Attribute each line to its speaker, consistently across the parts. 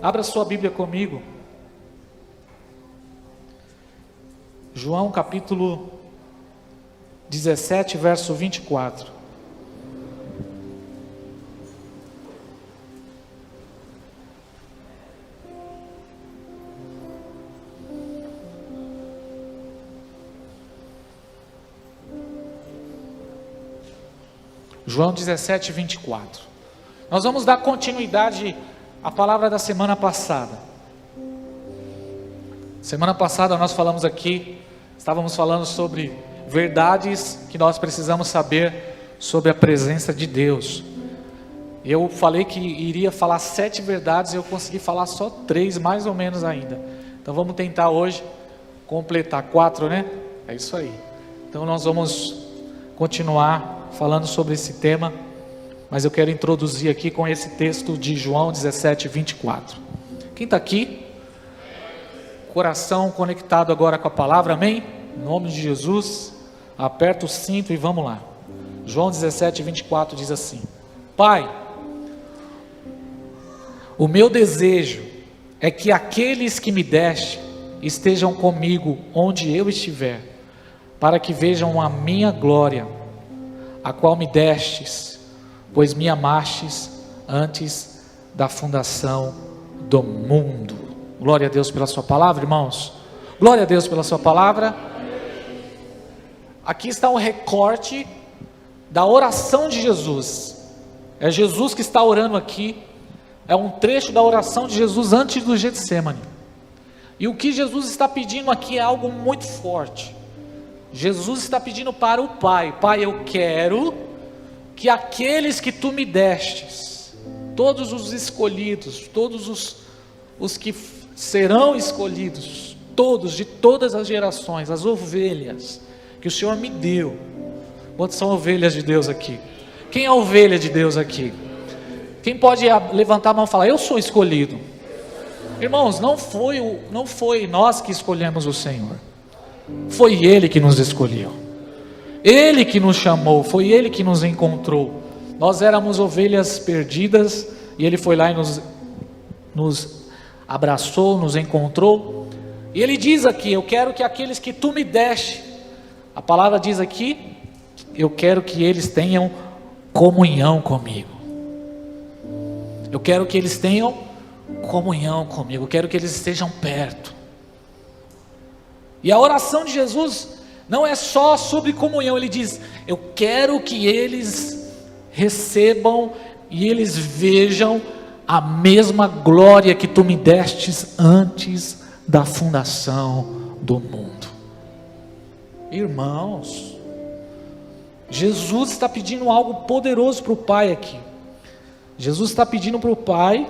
Speaker 1: Abra sua Bíblia comigo. João capítulo 17, verso 24. João 17, 24. Nós vamos dar continuidade à palavra da semana passada. Semana passada nós falamos aqui, estávamos falando sobre verdades que nós precisamos saber sobre a presença de Deus. Eu falei que iria falar 7 verdades e eu consegui falar só 3 mais ou menos ainda. Então vamos tentar hoje completar 4, né? É isso aí. Então nós vamos continuar falando sobre esse tema, mas eu quero introduzir aqui com esse texto de João 17, 24. Quem está aqui? Coração conectado agora com a palavra, amém? Em nome de Jesus, aperta o cinto e vamos lá. João 17, 24 diz assim: Pai, o meu desejo é que aqueles que me deste estejam comigo onde eu estiver, para que vejam a minha glória, a qual me destes, pois me amastes antes da fundação do mundo. Glória a Deus pela sua palavra, irmãos. Glória a Deus pela sua palavra. Aqui está um recorte da oração de Jesus. É Jesus que está orando aqui. É um trecho da oração de Jesus antes do Getsêmani. E o que Jesus está pedindo aqui é algo muito forte. Jesus está pedindo para o Pai: Pai, eu quero que aqueles que tu me destes, todos os escolhidos, todos os que serão escolhidos, todos, de todas as gerações, as ovelhas que o Senhor me deu. Quantas são ovelhas de Deus aqui? Quem é ovelha de Deus aqui? Quem pode levantar a mão e falar: eu sou escolhido? Irmãos, não foi nós que escolhemos o Senhor. Foi Ele que nos escolheu, Ele que nos chamou, foi Ele que nos encontrou. Nós éramos ovelhas perdidas e Ele foi lá e nos abraçou, nos encontrou. E Ele diz aqui: eu quero que aqueles que tu me deste, a palavra diz aqui, eu quero que eles tenham comunhão comigo. Eu quero que eles tenham comunhão comigo, eu quero que eles estejam perto. E a oração de Jesus não é só sobre comunhão. Ele diz: eu quero que eles recebam e eles vejam a mesma glória que tu me destes antes da fundação do mundo. Irmãos, Jesus está pedindo algo poderoso para o Pai aqui. Jesus está pedindo para o Pai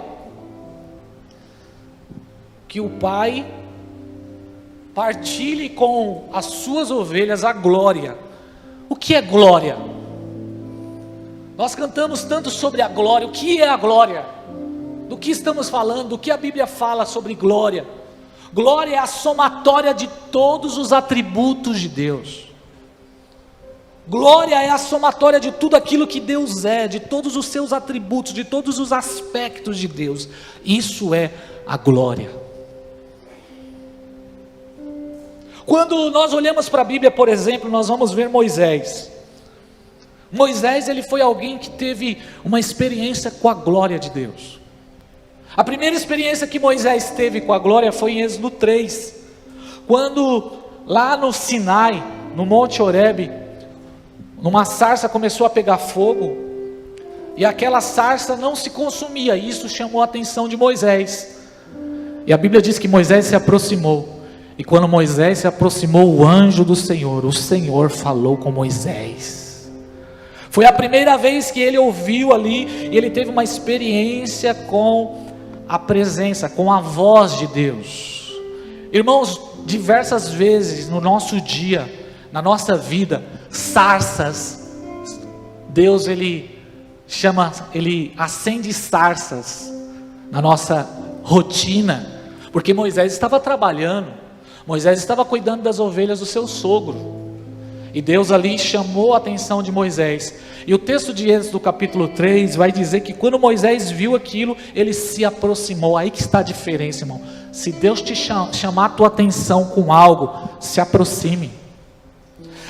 Speaker 1: que o Pai partilhe com as suas ovelhas a glória. O que é glória? Nós cantamos tanto sobre a glória. O que é a glória? Do que estamos falando? Do que a Bíblia fala sobre glória? Glória é a somatória de todos os atributos de Deus. Glória é a somatória de tudo aquilo que Deus é, de todos os seus atributos, de todos os aspectos de Deus. Isso é a glória. Quando nós olhamos para a Bíblia, por exemplo, nós vamos ver Moisés. Moisés, ele foi alguém que teve uma experiência com a glória de Deus. A primeira experiência que Moisés teve com a glória foi em Êxodo 3, quando lá no Sinai, no Monte Horebe, numa sarça começou a pegar fogo, e aquela sarça não se consumia. Isso chamou a atenção de Moisés, e a Bíblia diz que Moisés se aproximou. E quando Moisés se aproximou, o anjo do Senhor, o Senhor falou com Moisés. Foi a primeira vez que ele ouviu ali, e ele teve uma experiência com a presença, com a voz de Deus. Irmãos, diversas vezes no nosso dia, na nossa vida, sarças, Deus ele acende sarças na nossa rotina, porque Moisés estava trabalhando. Moisés estava cuidando das ovelhas do seu sogro. E Deus ali chamou a atenção de Moisés. E o texto de Êxodo capítulo 3 vai dizer que quando Moisés viu aquilo, ele se aproximou. Aí que está a diferença, irmão. Se Deus te chamar a tua atenção com algo, se aproxime.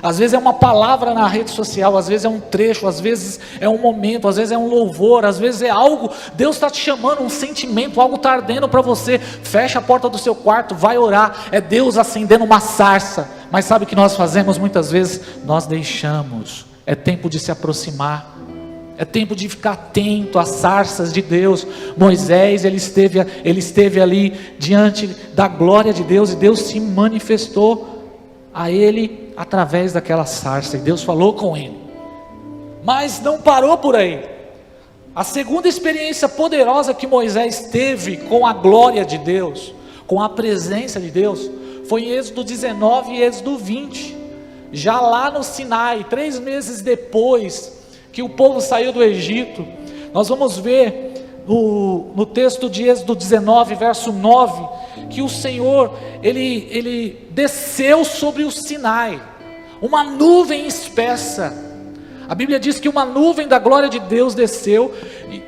Speaker 1: Às vezes é uma palavra na rede social, às vezes é um trecho, às vezes é um momento, às vezes é um louvor, às vezes é algo, Deus está te chamando, um sentimento, algo está ardendo para você. Fecha a porta do seu quarto, vai orar, é Deus acendendo uma sarça. Mas sabe o que nós fazemos muitas vezes? Nós deixamos. É tempo de se aproximar, é tempo de ficar atento às sarças de Deus. Moisés, ele esteve ali diante da glória de Deus, e Deus se manifestou a ele através daquela sarça, e Deus falou com ele. Mas não parou por aí. A segunda experiência poderosa que Moisés teve com a glória de Deus, com a presença de Deus, foi em Êxodo 19 e Êxodo 20, já lá no Sinai, 3 meses depois que o povo saiu do Egito. Nós vamos ver no texto de Êxodo 19, verso 9, que o Senhor, ele desceu sobre o Sinai, uma nuvem espessa. A Bíblia diz que uma nuvem da glória de Deus desceu,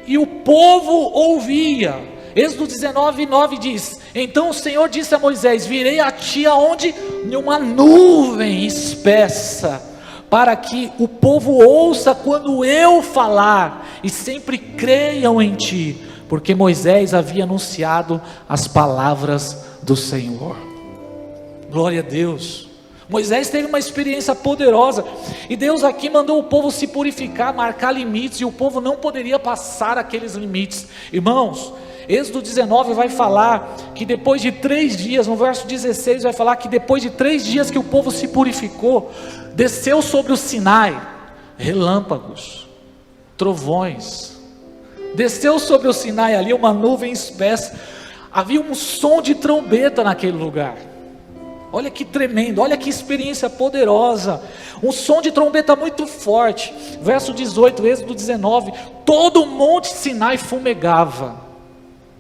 Speaker 1: e o povo ouvia. Êxodo 19, 9 diz: então o Senhor disse a Moisés: virei a ti aonde? Em uma nuvem espessa, para que o povo ouça quando eu falar, e sempre creiam em ti, porque Moisés havia anunciado as palavras do Senhor. Glória a Deus. Moisés teve uma experiência poderosa, e Deus aqui mandou o povo se purificar, marcar limites, e o povo não poderia passar aqueles limites. Irmãos, Êxodo 19 vai falar que depois de 3 dias, no verso 16 vai falar que depois de 3 dias que o povo se purificou, desceu sobre o Sinai relâmpagos, trovões, desceu sobre o Sinai ali uma nuvem espessa, havia um som de trombeta naquele lugar. Olha que tremendo, olha que experiência poderosa, um som de trombeta muito forte. Verso 18, Êxodo 19, todo o monte Sinai fumegava.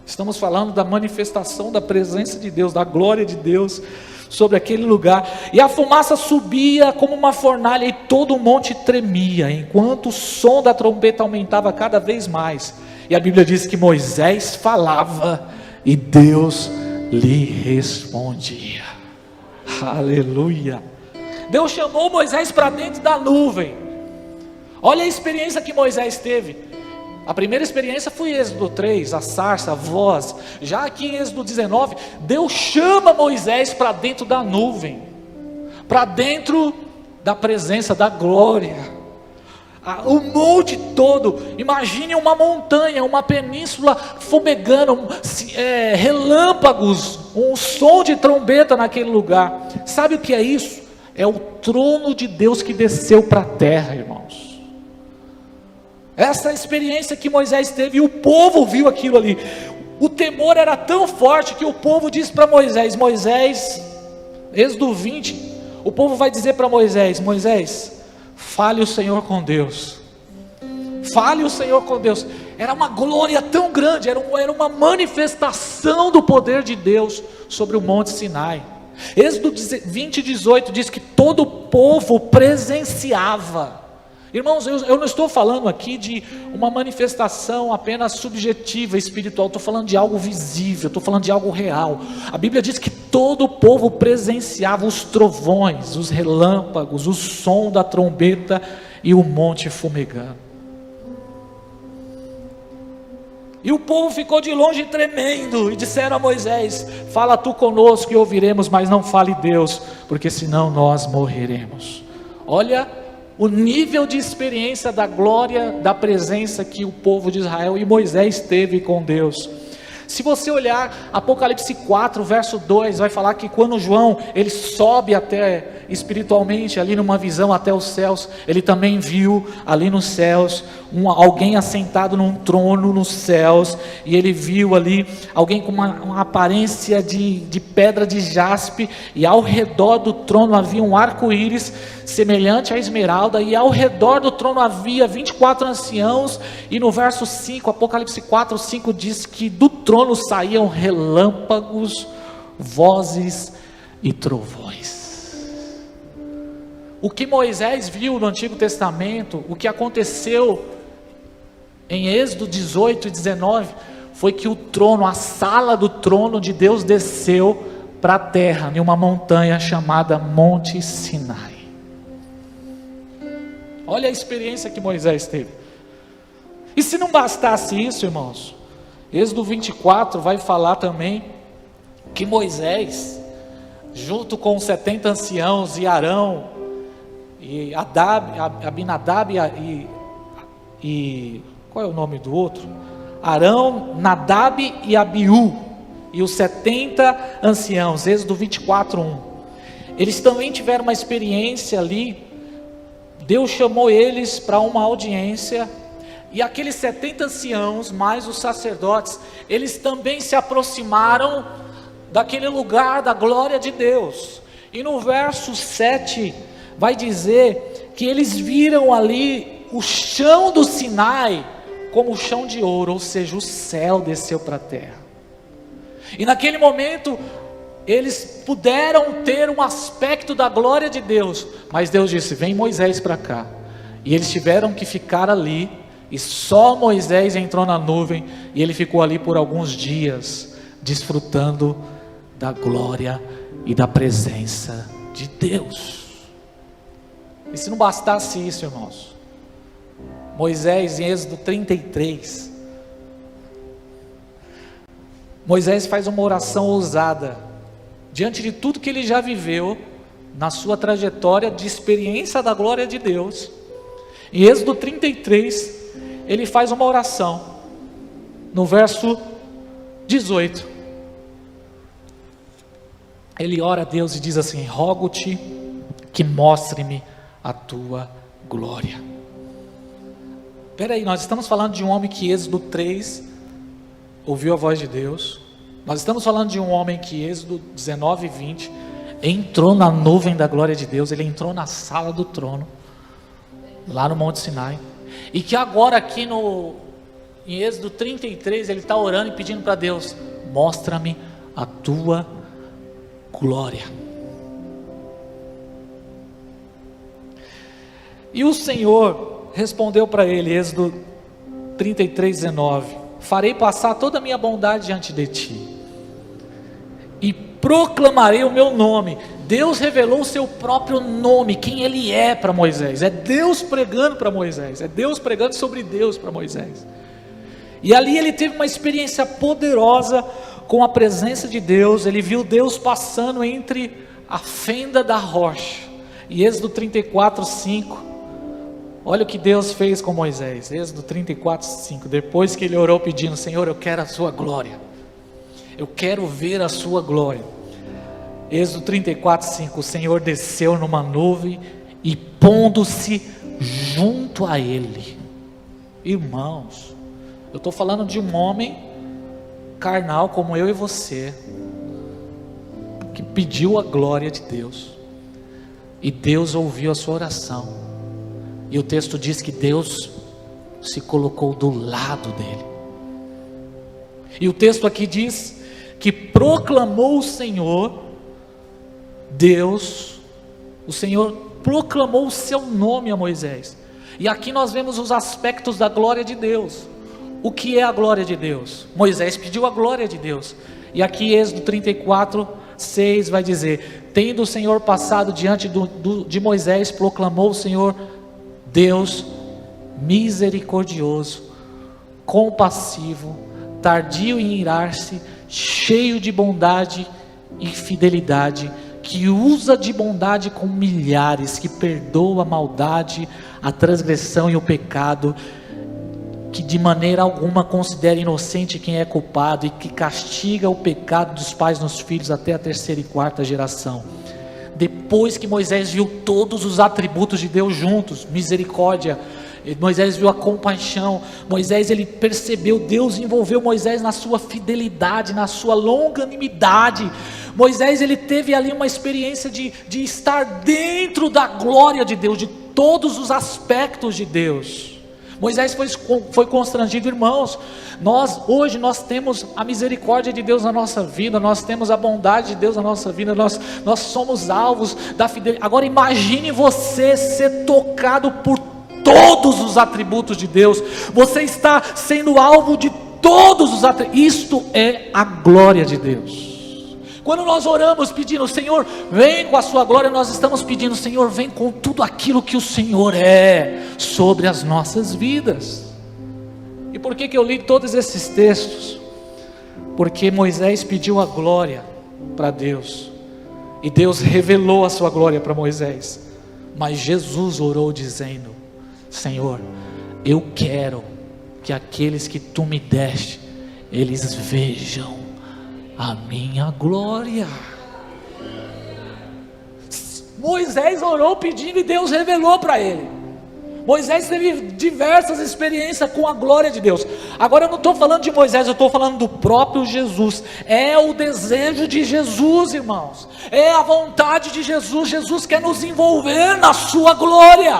Speaker 1: Estamos falando da manifestação da presença de Deus, da glória de Deus sobre aquele lugar. E a fumaça subia como uma fornalha, e todo o monte tremia, enquanto o som da trombeta aumentava cada vez mais. E a Bíblia diz que Moisés falava e Deus lhe respondia. Aleluia. Deus chamou Moisés para dentro da nuvem. Olha a experiência que Moisés teve. A primeira experiência foi em Êxodo 3, a sarça, a voz. Já aqui em Êxodo 19, Deus chama Moisés para dentro da nuvem, para dentro da presença da glória. O monte todo, imagine uma montanha, uma península fumegando, relâmpagos, um som de trombeta naquele lugar. Sabe o que é isso? É o trono de Deus que desceu para a terra, irmãos. Essa experiência que Moisés teve, e o povo viu aquilo ali. O temor era tão forte que o povo disse para Moisés, Êxodo 20, o povo vai dizer para Moisés: Moisés, fale o Senhor com Deus. Fale o Senhor com Deus. Era uma glória tão grande, era uma manifestação do poder de Deus sobre o monte Sinai. Êxodo 20, 18 diz que todo o povo presenciava. Irmãos, eu não estou falando aqui de uma manifestação apenas subjetiva, espiritual. Estou falando de algo visível, estou falando de algo real. A Bíblia diz que todo o povo presenciava os trovões, os relâmpagos, o som da trombeta e o monte fumegando. E o povo ficou de longe tremendo, e disseram a Moisés: fala tu conosco e ouviremos, mas não fale Deus, porque senão nós morreremos. Olha o nível de experiência da glória, da presença que o povo de Israel e Moisés teve com Deus. Se você olhar Apocalipse 4, verso 2, vai falar que quando João, ele sobe até, espiritualmente, ali numa visão até os céus, ele também viu ali nos céus, alguém assentado num trono nos céus, e ele viu ali, alguém com uma aparência de pedra de jaspe, e ao redor do trono havia um arco-íris, semelhante à esmeralda, e ao redor do trono havia 24 anciãos, e no verso 5, Apocalipse 4, 5 diz que do trono saíam relâmpagos, vozes e trovões. O que Moisés viu no Antigo Testamento, o que aconteceu em Êxodo 18 e 19, foi que o trono, a sala do trono de Deus desceu para a terra, em uma montanha chamada Monte Sinai. Olha a experiência que Moisés teve. E se não bastasse isso, irmãos, Êxodo 24 vai falar também que Moisés, junto com os 70 anciãos e Arão, e Abinadab e qual é o nome do outro? Arão, Nadab e Abiú, e os 70 anciãos, Êxodo 24:1. Eles também tiveram uma experiência ali. Deus chamou eles para uma audiência, e aqueles 70 anciãos, mais os sacerdotes, eles também se aproximaram daquele lugar da glória de Deus. E no verso 7 vai dizer que eles viram ali o chão do Sinai como o chão de ouro, ou seja, o céu desceu para a terra. E naquele momento eles puderam ter um aspecto da glória de Deus, mas Deus disse: vem Moisés para cá. E eles tiveram que ficar ali, e só Moisés entrou na nuvem, e ele ficou ali por alguns dias, desfrutando da glória e da presença de Deus. E se não bastasse isso, irmãos, Moisés, em Êxodo 33, Moisés faz uma oração ousada, diante de tudo que ele já viveu, na sua trajetória de experiência da glória de Deus. Em Êxodo 33, ele faz uma oração, no verso 18, ele ora a Deus e diz assim: rogo-te que mostre-me a tua glória. Espera aí, nós estamos falando de um homem que Êxodo 3 ouviu a voz de Deus. Nós estamos falando de um homem que Êxodo 19 e 20 entrou na nuvem da glória de Deus. Ele entrou na sala do trono, lá no Monte Sinai. E que agora aqui em Êxodo 33 ele está orando e pedindo para Deus: mostra-me a tua glória. E o Senhor respondeu para ele, Êxodo 33:19: farei passar toda a minha bondade diante de ti, e proclamarei o meu nome. Deus revelou o seu próprio nome, quem ele é, para Moisés. É Deus pregando para Moisés, é Deus pregando sobre Deus para Moisés. E ali ele teve uma experiência poderosa com a presença de Deus. Ele viu Deus passando entre a fenda da rocha. E Êxodo 34:5, olha o que Deus fez com Moisés. Êxodo 34:5, depois que ele orou pedindo: Senhor, eu quero a sua glória, eu quero ver a sua glória. Êxodo 34:5, o Senhor desceu numa nuvem e pondo-se junto a ele. Irmãos, eu estou falando de um homem carnal como eu e você, que pediu a glória de Deus, e Deus ouviu a sua oração. E o texto diz que Deus se colocou do lado dele. E o texto aqui diz que proclamou o Senhor, Deus, o Senhor proclamou o seu nome a Moisés. E aqui nós vemos os aspectos da glória de Deus. O que é a glória de Deus? Moisés pediu a glória de Deus. E aqui Êxodo 34:6 vai dizer: tendo o Senhor passado diante de Moisés, proclamou o Senhor Deus misericordioso, compassivo, tardio em irar-se, cheio de bondade e fidelidade, que usa de bondade com milhares, que perdoa a maldade, a transgressão e o pecado, que de maneira alguma considera inocente quem é culpado, e que castiga o pecado dos pais nos filhos até a 3ª e 4ª geração. Depois que Moisés viu todos os atributos de Deus juntos, misericórdia, Moisés viu a compaixão, Moisés ele percebeu, Deus envolveu Moisés na sua fidelidade, na sua longanimidade. Moisés ele teve ali uma experiência de estar dentro da glória de Deus, de todos os aspectos de Deus. Moisés foi constrangido, irmãos. Hoje nós temos a misericórdia de Deus na nossa vida, nós temos a bondade de Deus na nossa vida, nós somos alvos da fidelidade. Agora imagine você ser tocado por todos os atributos de Deus, você está sendo alvo de todos os atributos, isto é a glória de Deus. Quando nós oramos pedindo, Senhor, vem com a sua glória, nós estamos pedindo, Senhor, vem com tudo aquilo que o Senhor é sobre as nossas vidas. E por que eu li todos esses textos? Porque Moisés pediu a glória para Deus, e Deus revelou a sua glória para Moisés. Mas Jesus orou dizendo: Senhor, eu quero que aqueles que tu me deste, eles vejam a minha glória. Moisés orou pedindo e Deus revelou para ele. Moisés teve diversas experiências com a glória de Deus. Agora eu não estou falando de Moisés, eu estou falando do próprio Jesus. É o desejo de Jesus, irmãos, é a vontade de Jesus. Jesus quer nos envolver na sua glória,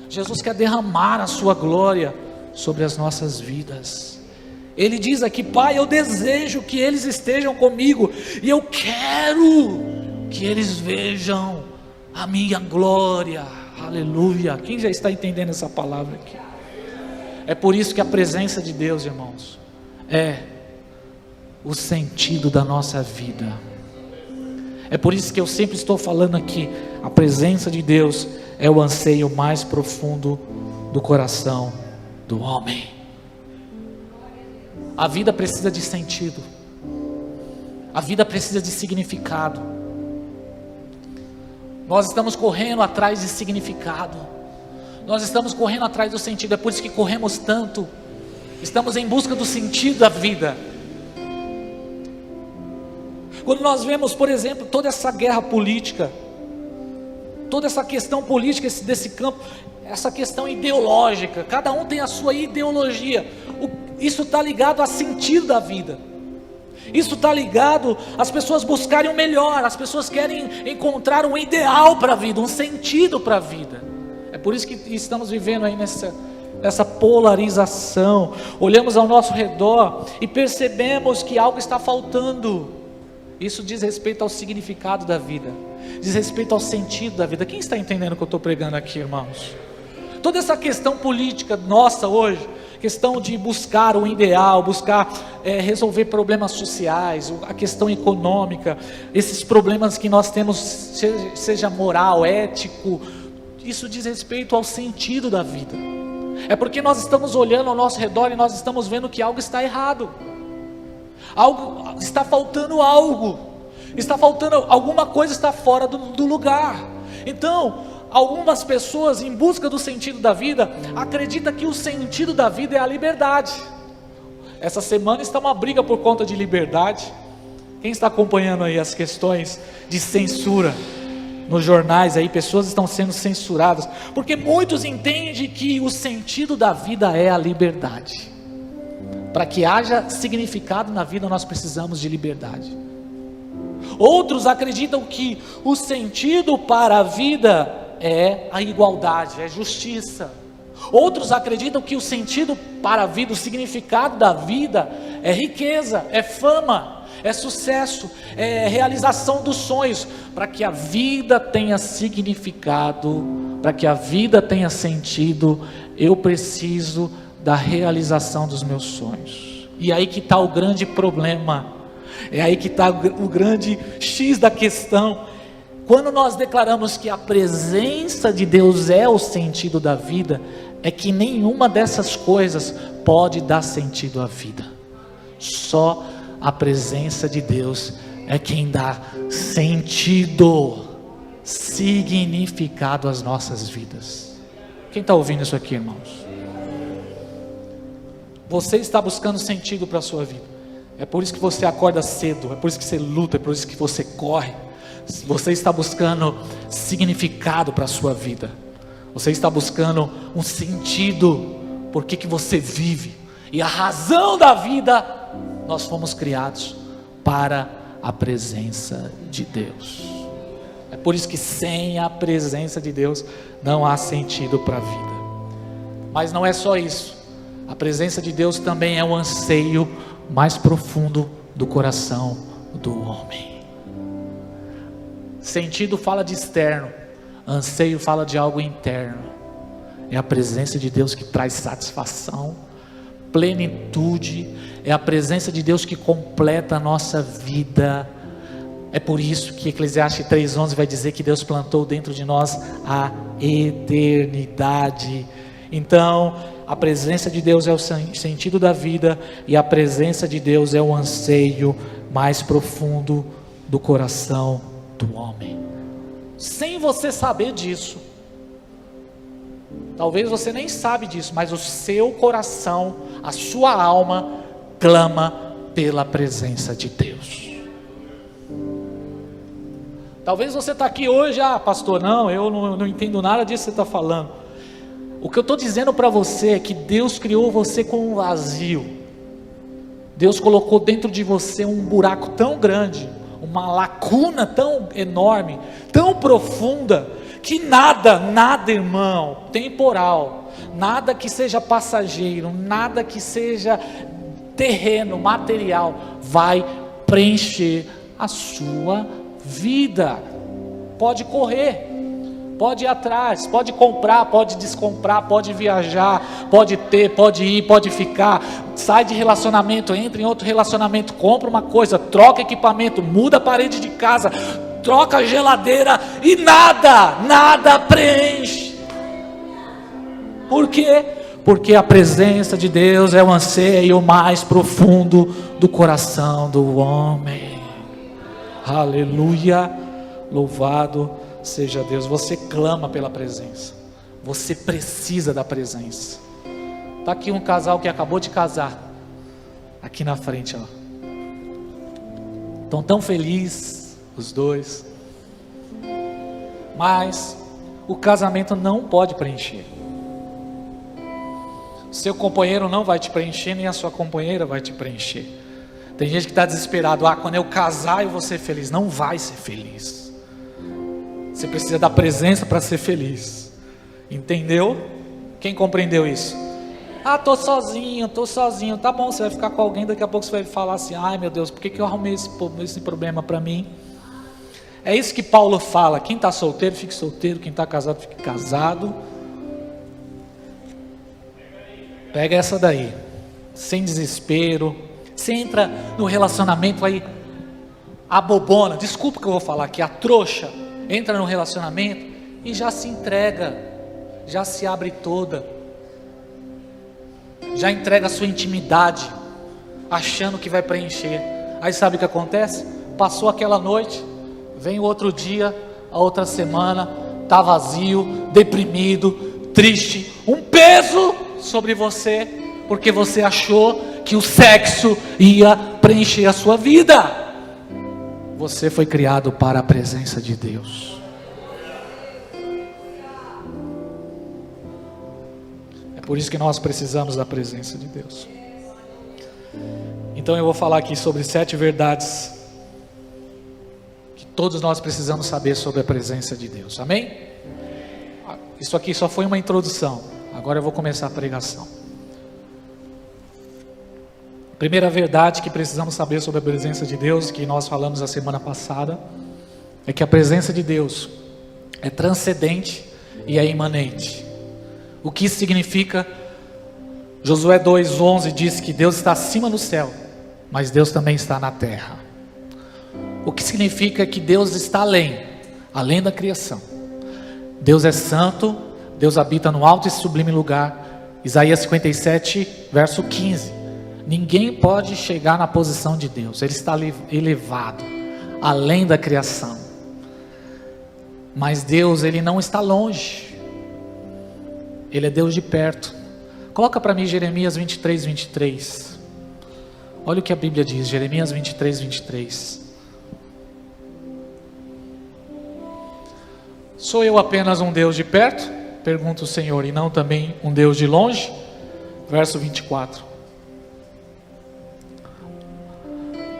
Speaker 1: Jesus quer derramar a sua glória sobre as nossas vidas. Ele diz aqui: Pai, eu desejo que eles estejam comigo, e eu quero que eles vejam a minha glória. Aleluia. Quem já está entendendo essa palavra aqui? É por isso que a presença de Deus, irmãos, é o sentido da nossa vida. É por isso que eu sempre estou falando aqui: a presença de Deus é o anseio mais profundo do coração do homem. A vida precisa de sentido, a vida precisa de significado. Nós estamos correndo atrás de significado, nós estamos correndo atrás do sentido. É por isso que corremos tanto, estamos em busca do sentido da vida. Quando nós vemos, por exemplo, toda essa guerra política, toda essa questão política desse campo, essa questão ideológica, cada um tem a sua ideologia. Isso está ligado a sentido da vida, isso está ligado às pessoas buscarem o melhor, as pessoas querem encontrar um ideal para a vida, um sentido para a vida. É por isso que estamos vivendo aí nessa polarização. Olhamos ao nosso redor e percebemos que algo está faltando. Isso diz respeito ao significado da vida, diz respeito ao sentido da vida. Quem está entendendo o que eu estou pregando aqui, irmãos? Toda essa questão política nossa hoje, questão de buscar o ideal, buscar resolver problemas sociais, a questão econômica, esses problemas que nós temos, seja moral, ético, isso diz respeito ao sentido da vida. É porque nós estamos olhando ao nosso redor e nós estamos vendo que algo está errado, algo está faltando, alguma coisa está fora do lugar. Então, algumas pessoas, em busca do sentido da vida, acreditam que o sentido da vida é a liberdade. Essa semana está uma briga por conta de liberdade. Quem está acompanhando aí as questões de censura nos jornais aí, pessoas estão sendo censuradas, porque muitos entendem que o sentido da vida é a liberdade. Para que haja significado na vida, nós precisamos de liberdade. Outros acreditam que o sentido para a vida é a igualdade, é justiça. Outros acreditam que o sentido para a vida, o significado da vida é riqueza, é fama, é sucesso, é realização dos sonhos. Para que a vida tenha significado, para que a vida tenha sentido, eu preciso da realização dos meus sonhos. E aí que está o grande problema, é aí que está o grande X da questão. Quando nós declaramos que a presença de Deus é o sentido da vida, é que nenhuma dessas coisas pode dar sentido à vida. Só a presença de Deus é quem dá sentido, significado às nossas vidas. Quem está ouvindo isso aqui, irmãos? Você está buscando sentido para a sua vida. É por isso que você acorda cedo, é por isso que você luta, é por isso que você corre. Você está buscando significado para a sua vida, você está buscando um sentido, por que você vive, e a razão da vida. Nós fomos criados para a presença de Deus. É por isso que sem a presença de Deus não há sentido para a vida. Mas não é só isso. A presença de Deus também é o anseio mais profundo do coração do homem. Sentido fala de externo, anseio fala de algo interno. É a presença de Deus que traz satisfação, plenitude. É a presença de Deus que completa a nossa vida. É por isso que Eclesiastes 3:11 vai dizer que Deus plantou dentro de nós a eternidade. Então, a presença de Deus é o sentido da vida, e a presença de Deus é o anseio mais profundo do coração do homem. Sem você saber disso, talvez você nem sabe disso, mas o seu coração, a sua alma clama pela presença de Deus. Talvez você está aqui hoje, pastor, eu não entendo nada disso que você está falando. O que eu estou dizendo para você é que Deus criou você com um vazio. Deus colocou dentro de você um buraco tão grande, uma lacuna tão enorme, tão profunda, que nada, irmão, temporal, nada que seja passageiro, nada que seja terreno, material, vai preencher a sua vida. Pode correr, pode ir atrás, pode comprar, pode descomprar, pode viajar, pode ter, pode ir, pode ficar. Sai de relacionamento, entra em outro relacionamento, compra uma coisa, troca equipamento, muda a parede de casa, troca a geladeira, e nada preenche. Por quê? Porque a presença de Deus é o anseio mais profundo do coração do homem. Aleluia, louvado seja Deus. Você clama pela presença, você precisa da presença. Está aqui um casal que acabou de casar, aqui na frente, ó. Estão tão felizes os dois, mas o casamento não pode preencher. Seu companheiro não vai te preencher, nem a sua companheira vai te preencher. Tem gente que está desesperado, quando eu casar eu vou ser feliz. Não vai ser feliz. Você precisa da presença para ser feliz. Entendeu? Quem compreendeu isso? Tô sozinho. Tá bom, você vai ficar com alguém, daqui a pouco você vai falar assim, ai meu Deus, por que eu arrumei esse problema para mim? É isso que Paulo fala, quem está solteiro, fique solteiro, quem está casado, fique casado. Pega essa daí, sem desespero. Você entra no relacionamento aí, a bobona, desculpa que eu vou falar aqui, a trouxa, entra no relacionamento e já se entrega, já se abre toda, já entrega a sua intimidade, achando que vai preencher. Aí sabe o que acontece? Passou aquela noite, vem o outro dia, a outra semana, está vazio, deprimido, triste, um peso sobre você, porque você achou que o sexo ia preencher a sua vida. Você foi criado para a presença de Deus. É por isso que nós precisamos da presença de Deus. Então eu vou falar aqui sobre 7 verdades que todos nós precisamos saber sobre a presença de Deus. Amém? Isso aqui só foi uma introdução. Agora eu vou começar a pregação. Primeira verdade que precisamos saber sobre a presença de Deus, que nós falamos a semana passada, é que a presença de Deus é transcendente e é imanente. O que isso significa? Josué 2:11 diz que Deus está acima no céu, mas Deus também está na terra. O que significa que Deus está além da criação. Deus é santo, Deus habita no alto e sublime lugar. Isaías 57, verso 15. Ninguém pode chegar na posição de Deus. Ele está elevado, além da criação. Mas Deus, Ele não está longe. Ele é Deus de perto. Coloca para mim Jeremias 23, 23. Olha o que a Bíblia diz, Jeremias 23, 23. Sou eu apenas um Deus de perto? Pergunta o Senhor, e não também um Deus de longe? Verso 24.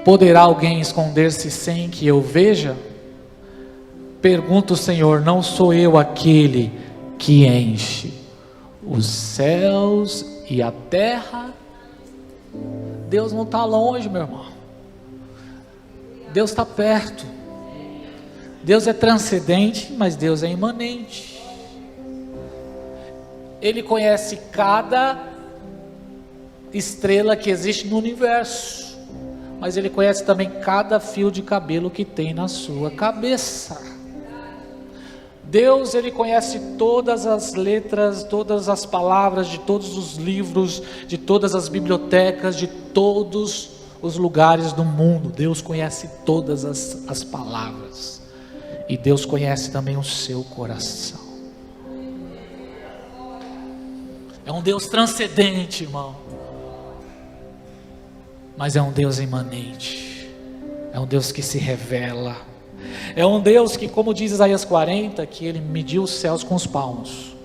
Speaker 1: Poderá alguém esconder-se sem que eu veja? Pergunta o Senhor, não sou eu aquele que enche os céus e a terra. Deus não está longe, meu irmão. Deus está perto. Deus é transcendente, mas Deus é imanente. Ele conhece cada estrela que existe no universo, mas Ele conhece também cada fio de cabelo que tem na sua cabeça. Deus, Ele conhece todas as letras, todas as palavras de todos os livros, de todas as bibliotecas, de todos os lugares do mundo. Deus conhece todas as palavras, e Deus conhece também o seu coração. É um Deus transcendente, irmão, mas é um Deus imanente, é um Deus que se revela, é um Deus que, como diz Isaías 40, que Ele mediu os céus com os palmos.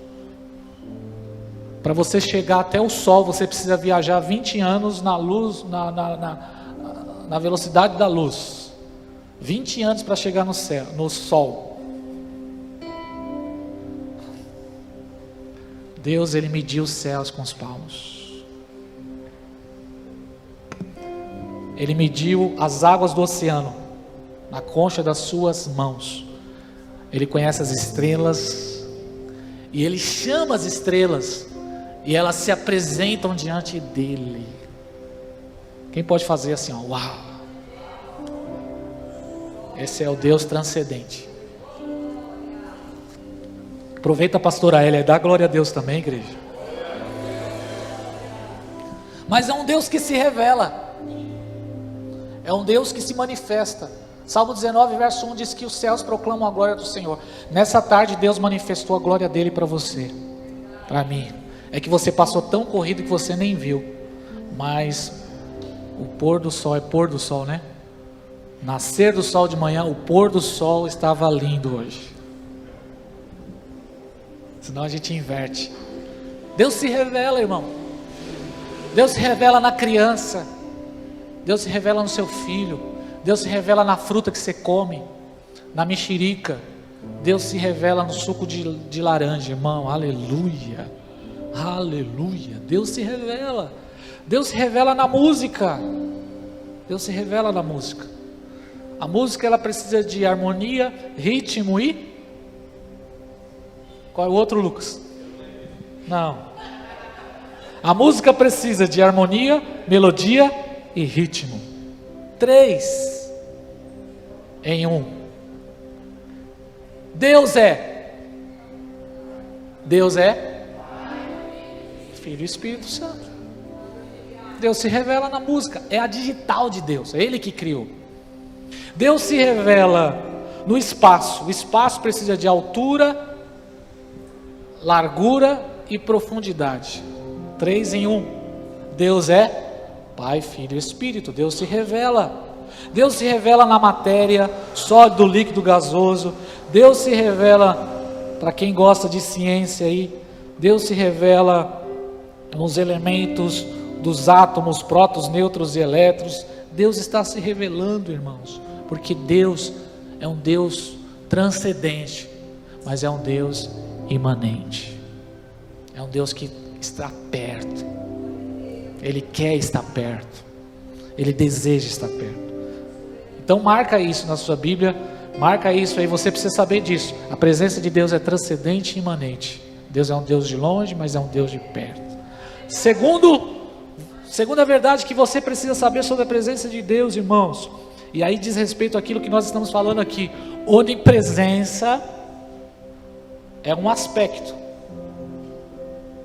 Speaker 1: Para você chegar até o sol, você precisa viajar 20 anos na luz, na velocidade da luz. 20 anos para chegar no céu, no sol. Deus, Ele mediu os céus com os palmos. Ele mediu as águas do oceano na concha das suas mãos. Ele conhece as estrelas, e Ele chama as estrelas, e elas se apresentam diante dEle. Quem pode fazer assim, ó, uau! Esse é o Deus transcendente. Aproveita a pastora Elia e dá glória a Deus também, igreja. Mas é um Deus que se revela, é um Deus que se manifesta. Salmo 19, verso 1 diz que os céus proclamam a glória do Senhor. Nessa tarde Deus manifestou a glória dele para você, para mim. É que você passou tão corrido que você nem viu, mas o pôr do sol é pôr do sol, né? Nascer do sol de manhã, o pôr do sol estava lindo hoje. Senão a gente inverte. Deus se revela, irmão. Deus se revela na criança, Deus se revela no seu filho, Deus se revela na fruta que você come, na mexerica. Deus se revela no suco de laranja, irmão. Aleluia, aleluia. Deus se revela. Deus se revela na música. Deus se revela na música. A música, ela precisa de harmonia, ritmo e... Qual é o outro, Lucas? Não. A música precisa de harmonia, melodia e ritmo. 3 em 1. Deus é Filho e Espírito Santo. Deus se revela na música, é a digital de Deus, é Ele que criou. Deus se revela no espaço. O espaço precisa de altura, largura e profundidade. 3 em 1. Deus é Pai, Filho e Espírito. Deus se revela. Deus se revela na matéria, sólido, líquido, gasoso. Deus se revela, para quem gosta de ciência aí, Deus se revela nos elementos dos átomos, prótons, nêutrons e elétrons. Deus está se revelando, irmãos, porque Deus é um Deus transcendente, mas é um Deus imanente. É um Deus que está perto. Ele quer estar perto. Ele deseja estar perto. Então marca isso na sua Bíblia. Marca isso aí, você precisa saber disso. A presença de Deus é transcendente e imanente. Deus é um Deus de longe, mas é um Deus de perto. Segunda verdade que você precisa saber sobre a presença de Deus, irmãos, e aí diz respeito àquilo que nós estamos falando aqui. Onipresença é um aspecto,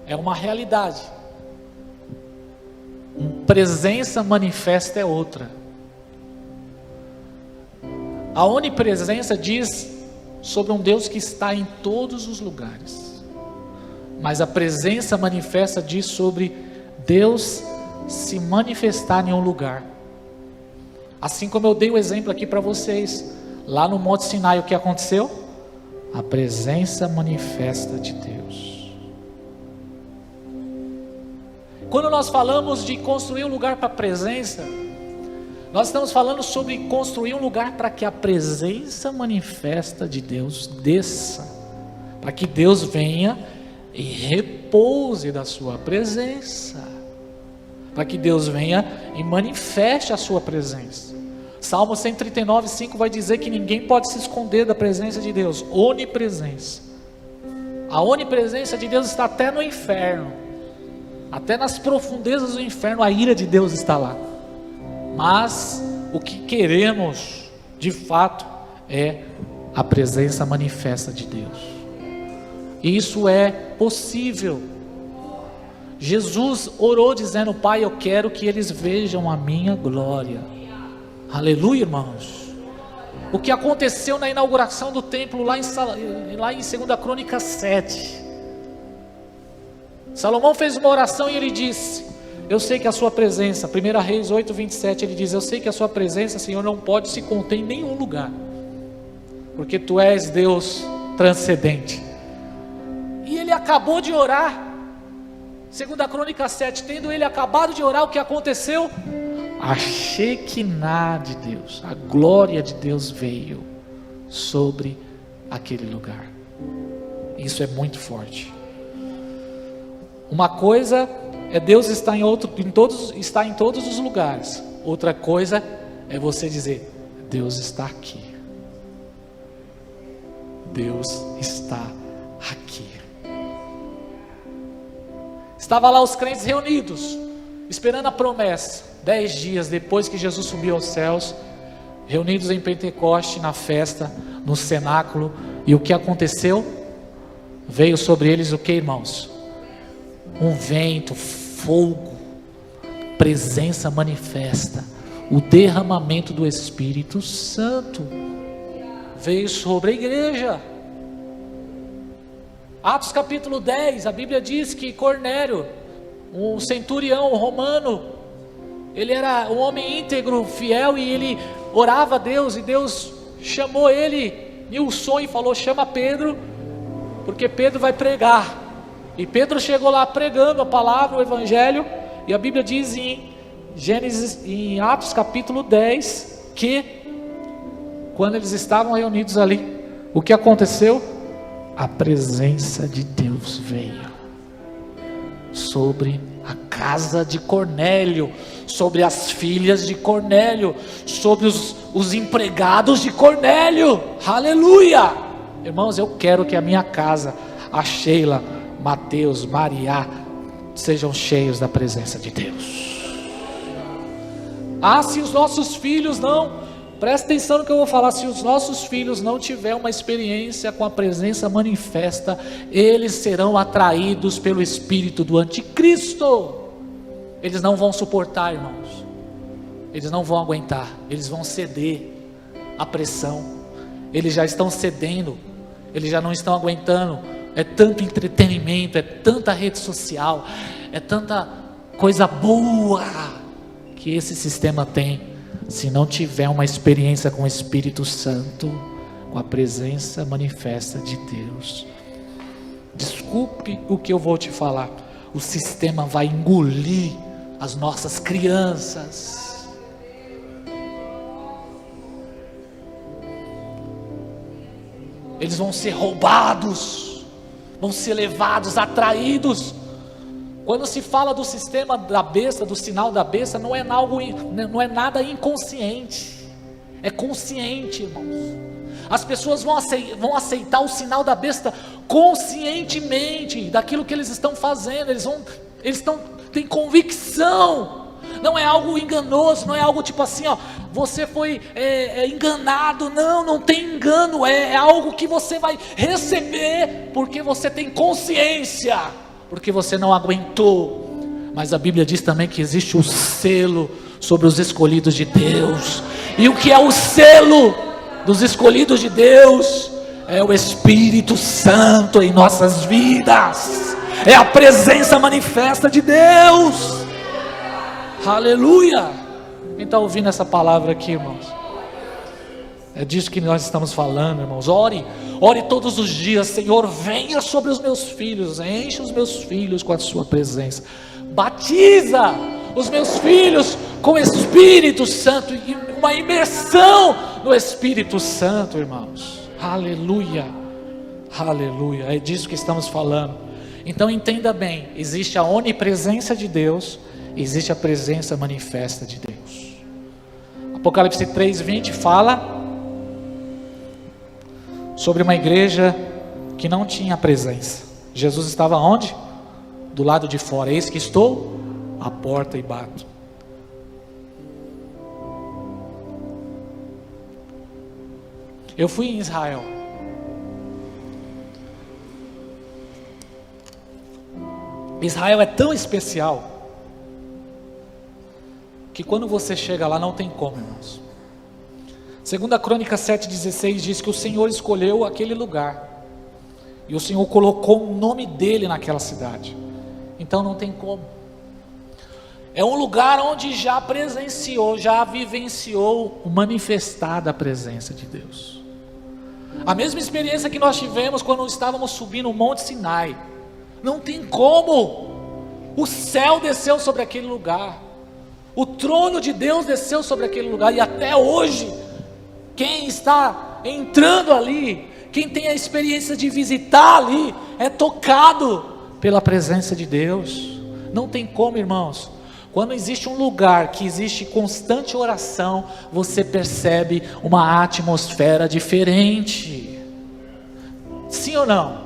Speaker 1: é uma realidade. Presença manifesta é outra. A onipresença diz sobre um Deus que está em todos os lugares, mas a presença manifesta diz sobre Deus se manifestar em um lugar. Assim como eu dei o exemplo aqui para vocês, lá no Monte Sinai, o que aconteceu? A presença manifesta de Deus. Quando nós falamos de construir um lugar para a presença, nós estamos falando sobre construir um lugar para que a presença manifesta de Deus desça, para que Deus venha e repouse da sua presença, para que Deus venha e manifeste a sua presença. Salmo 139:5 vai dizer que ninguém pode se esconder da presença de Deus. Onipresença. A onipresença de Deus está até no inferno, até nas profundezas do inferno a ira de Deus está lá. Mas o que queremos de fato é a presença manifesta de Deus. E isso é possível. Jesus orou dizendo: Pai, eu quero que eles vejam a minha glória. Aleluia, irmãos. O que aconteceu na inauguração do templo lá em 2 Crônicas 7. Salomão fez uma oração e ele disse: eu sei que a sua presença, 1 Reis 8:27, ele diz: eu sei que a sua presença, Senhor, não pode se conter em nenhum lugar, porque tu és Deus transcendente. E ele acabou de orar. 2 Crônicas 7, tendo ele acabado de orar, o que aconteceu? A Shekinah de Deus, a glória de Deus veio sobre aquele lugar. Isso é muito forte. Uma coisa é Deus estar está em todos os lugares. Outra coisa é você dizer: Deus está aqui. Deus está aqui. Estava lá os crentes reunidos, esperando a promessa. 10 dias depois que Jesus subiu aos céus, reunidos em Pentecoste, na festa, no cenáculo. E o que aconteceu? Veio sobre eles o que, irmãos? Um vento, fogo, presença manifesta, o derramamento do Espírito Santo veio sobre a igreja. Atos capítulo 10, a Bíblia diz que Cornélio, um centurião romano, ele era um homem íntegro, fiel, e ele orava a Deus, e Deus chamou ele em um sonho e falou: chama Pedro, porque Pedro vai pregar. E Pedro chegou lá pregando a palavra, o evangelho, e a Bíblia diz em Atos capítulo 10, que quando eles estavam reunidos ali, o que aconteceu? A presença de Deus veio sobre a casa de Cornélio, sobre as filhas de Cornélio, sobre os empregados de Cornélio. Aleluia! Irmãos, eu quero que a minha casa, a Sheila, Mateus, Maria, sejam cheios da presença de Deus. Se os nossos filhos não, presta atenção no que eu vou falar, se os nossos filhos não tiverem uma experiência com a presença manifesta, eles serão atraídos pelo espírito do anticristo. Eles não vão suportar, irmãos, eles não vão aguentar, eles vão ceder à pressão, eles já estão cedendo, eles já não estão aguentando. É tanto entretenimento, é tanta rede social, é tanta coisa boa que esse sistema tem. Se não tiver uma experiência com o Espírito Santo, com a presença manifesta de Deus, desculpe o que eu vou te falar, o sistema vai engolir as nossas crianças. Eles vão ser roubados, vão ser levados, atraídos. Quando se fala do sistema da besta, do sinal da besta, não é nada inconsciente, é consciente, irmãos. As pessoas vão aceitar o sinal da besta conscientemente daquilo que eles estão fazendo. Eles têm convicção. Não é algo enganoso, não é algo tipo assim, você foi enganado. Não tem engano, é algo que você vai receber porque você tem consciência, porque você não aguentou. Mas a Bíblia diz também que existe o selo sobre os escolhidos de Deus. E o que é o selo dos escolhidos de Deus? É o Espírito Santo em nossas vidas, é a presença manifesta de Deus. Aleluia! Quem está ouvindo essa palavra aqui, irmãos? É disso que nós estamos falando, irmãos. Ore todos os dias: Senhor, venha sobre os meus filhos, enche os meus filhos com a sua presença, batiza os meus filhos com o Espírito Santo, e uma imersão no Espírito Santo, irmãos. Aleluia, aleluia, é disso que estamos falando. Então entenda bem, existe a onipresença de Deus, existe a presença manifesta de Deus. Apocalipse 3:20 fala sobre uma igreja que não tinha presença. Jesus estava onde? Do lado de fora. Eis que estou à porta e bato. Eu fui em Israel. Israel é tão especial que quando você chega lá não tem como, irmãos. 2 Crônicas 7:16 diz que o Senhor escolheu aquele lugar e o Senhor colocou o nome dele naquela cidade. Então não tem como. É um lugar onde já presenciou, já vivenciou o manifestar da presença de Deus. A mesma experiência que nós tivemos quando estávamos subindo o Monte Sinai. Não tem como. O céu desceu sobre aquele lugar. O trono de Deus desceu sobre aquele lugar. E até hoje, quem está entrando ali, quem tem a experiência de visitar ali, é tocado pela presença de Deus. Não tem como, irmãos. Quando existe um lugar que existe constante oração, você percebe uma atmosfera diferente. Sim ou não?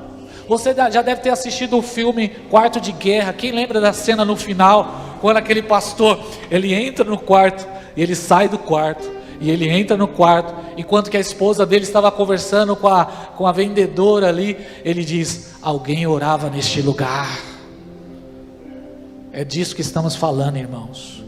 Speaker 1: Você já deve ter assistido o filme Quarto de Guerra. Quem lembra da cena no final, quando aquele pastor, ele entra no quarto, e ele sai do quarto, e ele entra no quarto, enquanto que a esposa dele estava conversando com a vendedora ali, ele diz: alguém orava neste lugar. É disso que estamos falando, irmãos.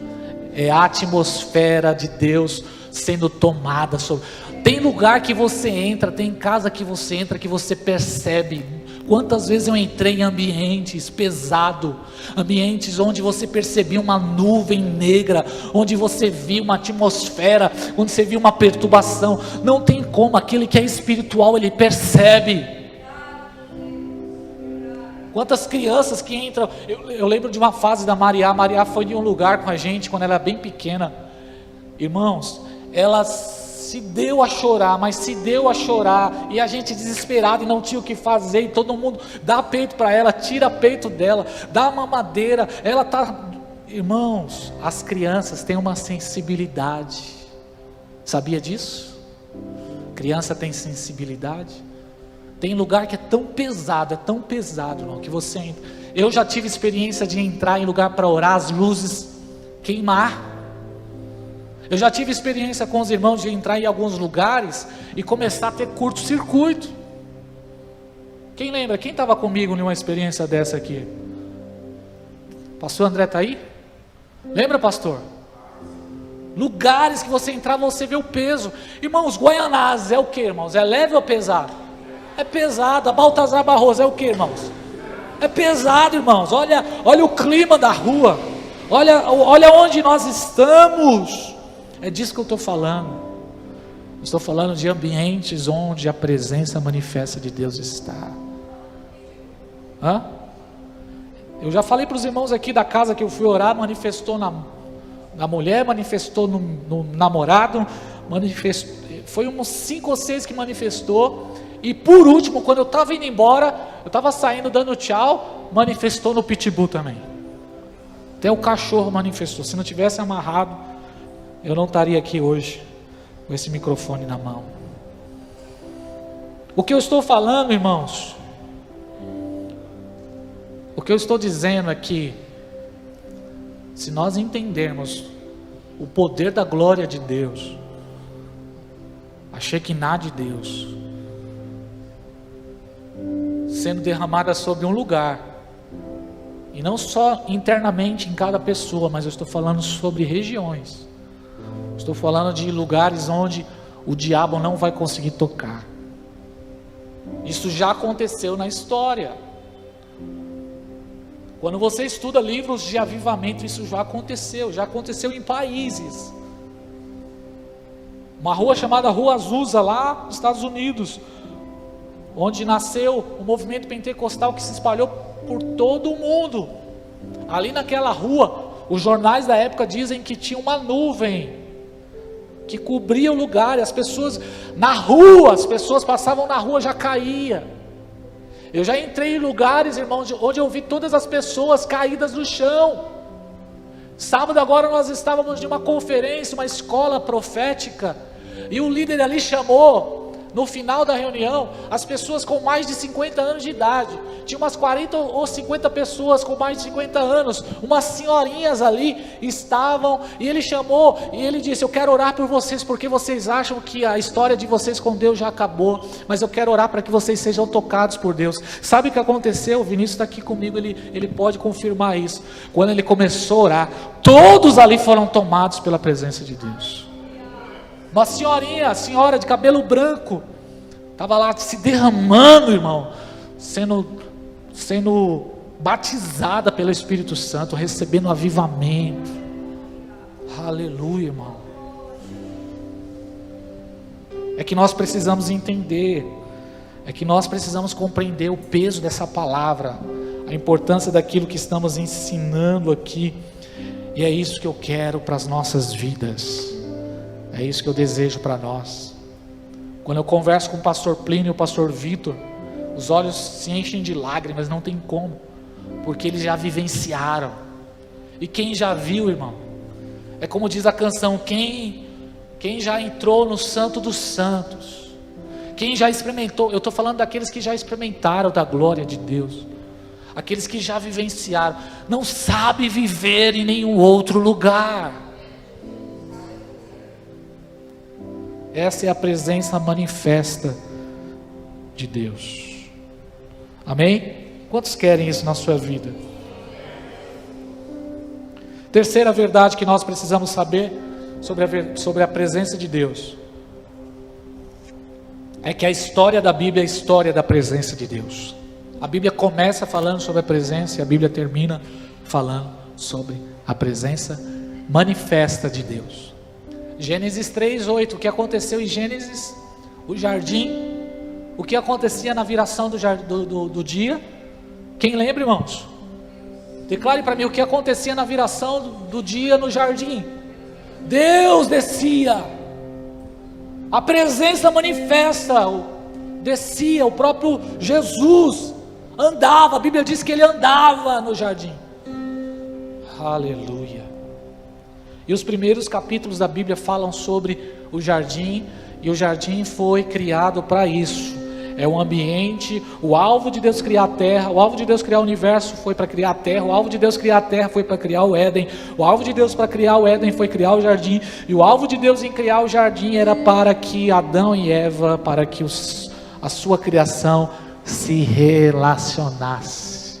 Speaker 1: É a atmosfera de Deus sendo tomada sobre. Tem lugar que você entra, tem casa que você entra, que você percebe. Quantas vezes eu entrei em ambientes pesados, ambientes onde você percebia uma nuvem negra, onde você via uma atmosfera, onde você via uma perturbação. Não tem como, aquele que é espiritual, ele percebe. Quantas crianças que entram, eu lembro de uma fase da Maria. A Maria foi em um lugar com a gente, quando ela era bem pequena. Irmãos, ela se deu a chorar, mas se deu a chorar, e a gente desesperado e não tinha o que fazer, e todo mundo dá peito para ela, tira peito dela, dá mamadeira, ela está... Irmãos, as crianças têm uma sensibilidade, sabia disso? Criança tem sensibilidade. Tem lugar que é tão pesado, irmão, que você entra. Eu já tive experiência de entrar em lugar para orar, as luzes queimar. Eu já tive experiência com os irmãos de entrar em alguns lugares e começar a ter curto-circuito. Quem lembra? Quem estava comigo numa experiência dessa aqui? Pastor André está aí? Lembra, pastor? Lugares que você entrava, você vê o peso. Irmãos, Guaianazes é o que, irmãos? É leve ou pesado? É pesado. A Baltazar Barroso é o que, irmãos? É pesado, irmãos. Olha o clima da rua. Olha onde nós estamos. É disso que eu estou falando. Estou falando de ambientes onde a presença manifesta de Deus está. Eu já falei para os irmãos aqui da casa que eu fui orar, manifestou na mulher, manifestou no namorado, foi uns 5 ou 6 que manifestou. E por último, quando eu estava indo embora, eu estava saindo dando tchau, manifestou no pitbull também. Até o cachorro manifestou. Se não tivesse amarrado, eu não estaria aqui hoje com esse microfone na mão. O que eu estou falando, irmãos, o que eu estou dizendo é que, se nós entendermos o poder da glória de Deus, a Shekinah de Deus, sendo derramada sobre um lugar, e não só internamente em cada pessoa, mas eu estou falando sobre regiões. Estou falando de lugares onde o diabo não vai conseguir tocar. Isso já aconteceu na história. Quando você estuda livros de avivamento, isso já aconteceu em países. Uma rua chamada Rua Azusa, lá nos Estados Unidos, onde nasceu o movimento pentecostal que se espalhou por todo o mundo. Ali naquela rua, os jornais da época dizem que tinha uma nuvem que cobria o lugar, e as pessoas na rua, as pessoas passavam na rua, já caía. Eu já entrei em lugares, irmãos, onde eu vi todas as pessoas caídas no chão. Sábado agora nós estávamos em uma conferência, uma escola profética, e o líder ali chamou, no final da reunião, as pessoas com mais de 50 anos de idade. Tinha umas 40 ou 50 pessoas com mais de 50 anos, umas senhorinhas ali estavam, e ele chamou, e ele disse: eu quero orar por vocês, porque vocês acham que a história de vocês com Deus já acabou, mas eu quero orar para que vocês sejam tocados por Deus. Sabe o que aconteceu? O Vinícius está aqui comigo, ele pode confirmar isso. Quando ele começou a orar, todos ali foram tomados pela presença de Deus. Uma senhorinha, a senhora de cabelo branco, estava lá se derramando, irmão, sendo batizada pelo Espírito Santo, recebendo um avivamento. Aleluia, irmão. É que nós precisamos entender, é que nós precisamos compreender o peso dessa palavra, a importância daquilo que estamos ensinando aqui, e é isso que eu quero para as nossas vidas. É isso que eu desejo para nós. Quando eu converso com o pastor Plínio e o pastor Vitor, os olhos se enchem de lágrimas, não tem como, porque eles já vivenciaram. E quem já viu, irmão, é como diz a canção, quem já entrou no Santo dos Santos, quem já experimentou, eu estou falando daqueles que já experimentaram da glória de Deus, aqueles que já vivenciaram, não sabe viver em nenhum outro lugar. Essa é a presença manifesta de Deus. Amém? Quantos querem isso na sua vida? Terceira verdade que nós precisamos saber sobre a presença de Deus é que a história da Bíblia é a história da presença de Deus. A Bíblia começa falando sobre a presença e a Bíblia termina falando sobre a presença manifesta de Deus. Gênesis 3:8, o que aconteceu em Gênesis, o jardim, o que acontecia na viração do dia, quem lembra, irmãos? Declare para mim o que acontecia na viração do dia no jardim. Deus descia, a presença manifesta, descia, o próprio Jesus andava, a Bíblia diz que ele andava no jardim. Aleluia. E os primeiros capítulos da Bíblia falam sobre o jardim, e o jardim foi criado para isso. É um ambiente, o alvo de Deus criar a terra, o alvo de Deus criar o universo foi para criar a terra, o alvo de Deus criar a terra foi para criar o Éden, o alvo de Deus para criar o Éden foi criar o jardim, e o alvo de Deus em criar o jardim era para que Adão e Eva, para que a sua criação se relacionasse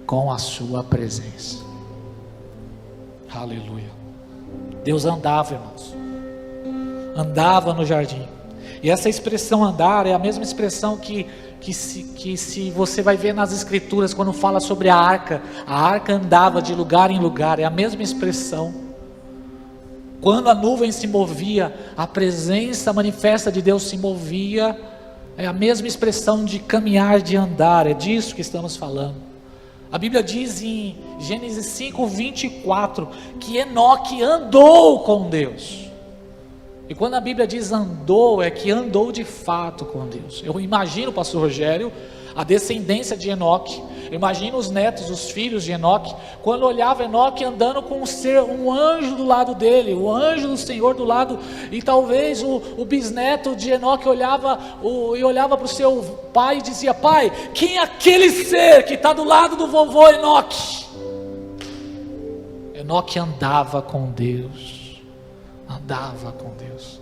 Speaker 1: com a sua presença. Aleluia. Deus andava, irmãos, andava no jardim, e essa expressão andar é a mesma expressão que se você vai ver nas escrituras, quando fala sobre a arca andava de lugar em lugar, é a mesma expressão. Quando a nuvem se movia, a presença manifesta de Deus se movia, é a mesma expressão de caminhar, de andar, é disso que estamos falando. A Bíblia diz em Gênesis 5:24 que Enoque andou com Deus. E quando a Bíblia diz andou, é que andou de fato com Deus. Eu imagino, pastor Rogério, a descendência de Enoque. Eu imagino os netos, os filhos de Enoque, quando olhava Enoque andando com um anjo do lado dele, o anjo do Senhor do lado, e talvez o bisneto de Enoque olhava para o seu pai e dizia: pai, quem é aquele ser que está do lado do vovô Enoque? Enoque andava com Deus, andava com Deus.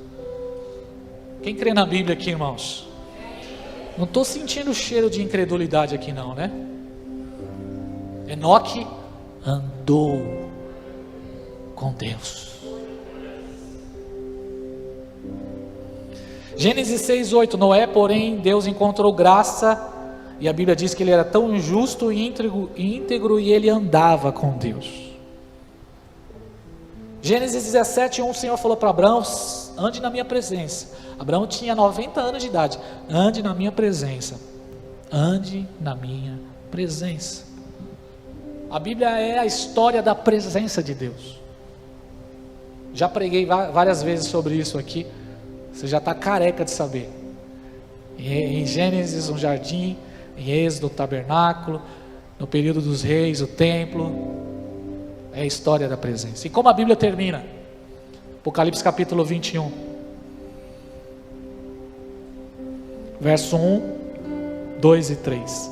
Speaker 1: Quem crê na Bíblia aqui, irmãos? Não estou sentindo o cheiro de incredulidade aqui não, né? Enoque andou com Deus. Gênesis 6:8, Noé, porém, Deus encontrou graça, e a Bíblia diz que ele era tão justo e íntegro, e ele andava com Deus. Gênesis 17:1, o Senhor falou para Abraão: ande na minha presença. Abraão tinha 90 anos de idade. Ande na minha presença. Ande na minha presença. A Bíblia é a história da presença de Deus. Já preguei várias vezes sobre isso aqui. Você já está careca de saber. Em Gênesis, um jardim. Em Êxodo, o tabernáculo, no período dos reis, o templo, é a história da presença. E como a Bíblia termina? Apocalipse capítulo 21, verso 1, 2 e 3.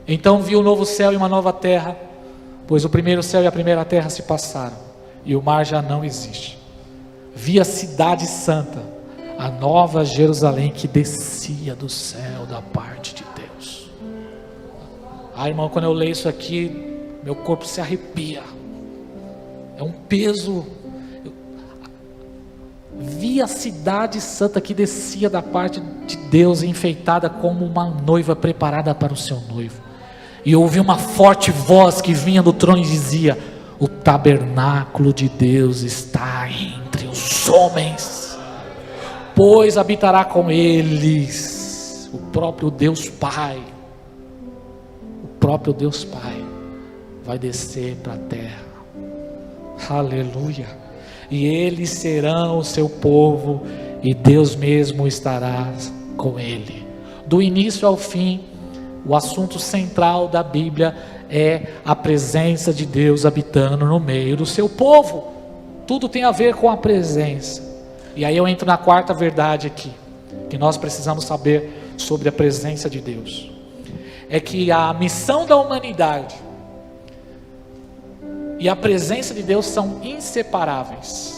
Speaker 1: Então vi um novo céu e uma nova terra, pois o primeiro céu e a primeira terra se passaram, e o mar já não existe. Vi a cidade santa, a nova Jerusalém, que descia do céu da parte de Deus. Irmão, quando eu leio isso aqui, meu corpo se arrepia. É um peso. Vi a cidade santa que descia da parte de Deus, enfeitada como uma noiva preparada para o seu noivo. E ouvi uma forte voz que vinha do trono e dizia: o tabernáculo de Deus está entre os homens, pois habitará com eles o próprio Deus Pai. O próprio Deus Pai vai descer para a terra. Aleluia. E eles serão o seu povo, e Deus mesmo estará com ele. Do início ao fim, o assunto central da Bíblia é a presença de Deus habitando no meio do seu povo. Tudo tem a ver com a presença. E aí eu entro na quarta verdade aqui, que nós precisamos saber sobre a presença de Deus. É que a missão da humanidade e a presença de Deus são inseparáveis.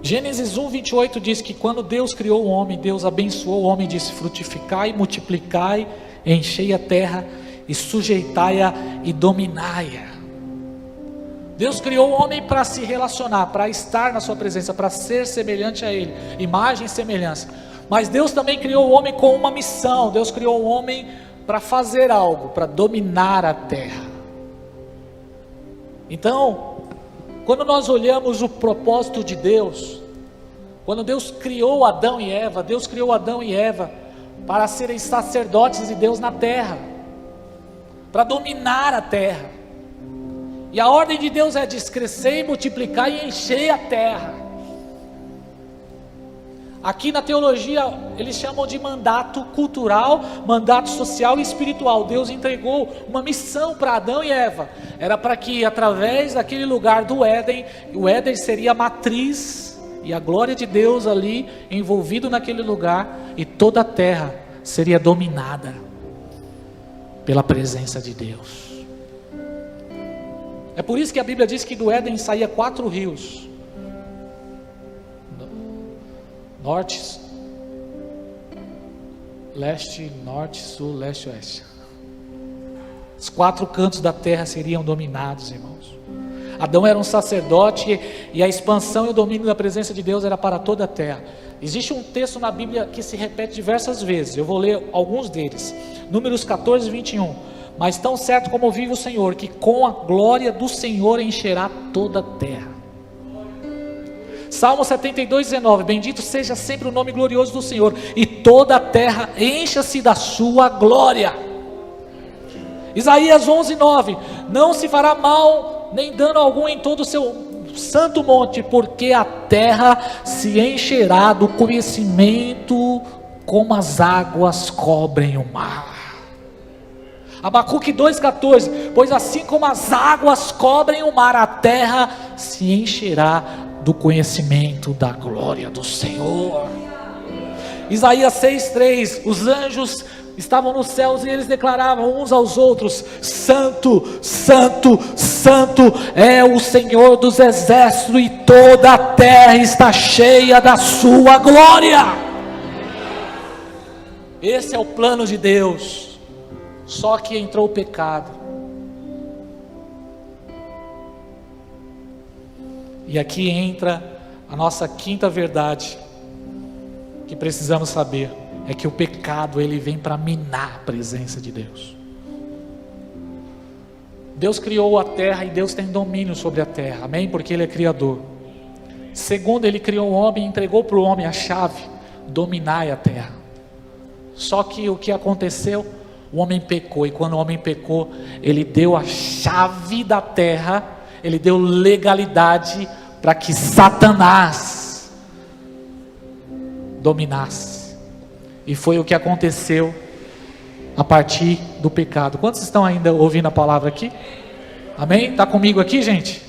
Speaker 1: Gênesis 1, 28 diz que quando Deus criou o homem, Deus abençoou o homem e disse: frutificai, multiplicai, enchei a terra e sujeitai-a e dominai-a. Deus criou o homem para se relacionar, para estar na sua presença, para ser semelhante a Ele, imagem e semelhança. Mas Deus também criou o homem com uma missão. Deus criou o homem para fazer algo, para dominar a terra. Então, quando nós olhamos o propósito de Deus, quando Deus criou Adão e Eva, Deus criou Adão e Eva para serem sacerdotes de Deus na terra, para dominar a terra. E a ordem de Deus é: crescer, multiplicar e encher a terra. Aqui na teologia eles chamam de mandato cultural, mandato social e espiritual. Deus entregou uma missão para Adão e Eva. Era para que através daquele lugar do Éden, o Éden seria a matriz e a glória de Deus ali envolvido naquele lugar, e toda a terra seria dominada pela presença de Deus. É por isso que a Bíblia diz que do Éden saía 4 rios: norte, leste, norte, sul, leste, oeste. Os 4 cantos da terra seriam dominados, irmãos. Adão era um sacerdote, e a expansão e o domínio da presença de Deus era para toda a terra. Existe um texto na Bíblia que se repete diversas vezes. Eu vou ler alguns deles. Números 14, 21. Mas tão certo como vive o Senhor, que com a glória do Senhor encherá toda a terra. Salmo 72, 19. Bendito seja sempre o nome glorioso do Senhor, e toda a terra encha-se da sua glória. Isaías 11, 9. Não se fará mal nem dano algum em todo o seu santo monte, porque a terra se encherá do conhecimento como as águas cobrem o mar. Abacuque 2,14. Pois assim como as águas cobrem o mar, a terra se encherá do conhecimento da glória do Senhor. Isaías 6,3. Os anjos estavam nos céus e eles declaravam uns aos outros: Santo, Santo, Santo é o Senhor dos exércitos, e toda a terra está cheia da sua glória. Esse é o plano de Deus. Só que entrou o pecado. E aqui entra a nossa quinta verdade que precisamos saber. É que o pecado, ele vem para minar a presença de Deus. Deus criou a terra e Deus tem domínio sobre a terra, amém? Porque Ele é Criador. Segundo, Ele criou o homem e entregou para o homem a chave: dominai a terra. Só que o que aconteceu? O homem pecou, e quando o homem pecou, ele deu a chave da terra, ele deu legalidade para que Satanás dominasse. E foi o que aconteceu a partir do pecado. Quantos estão ainda ouvindo a palavra aqui? Amém? Está comigo aqui, gente?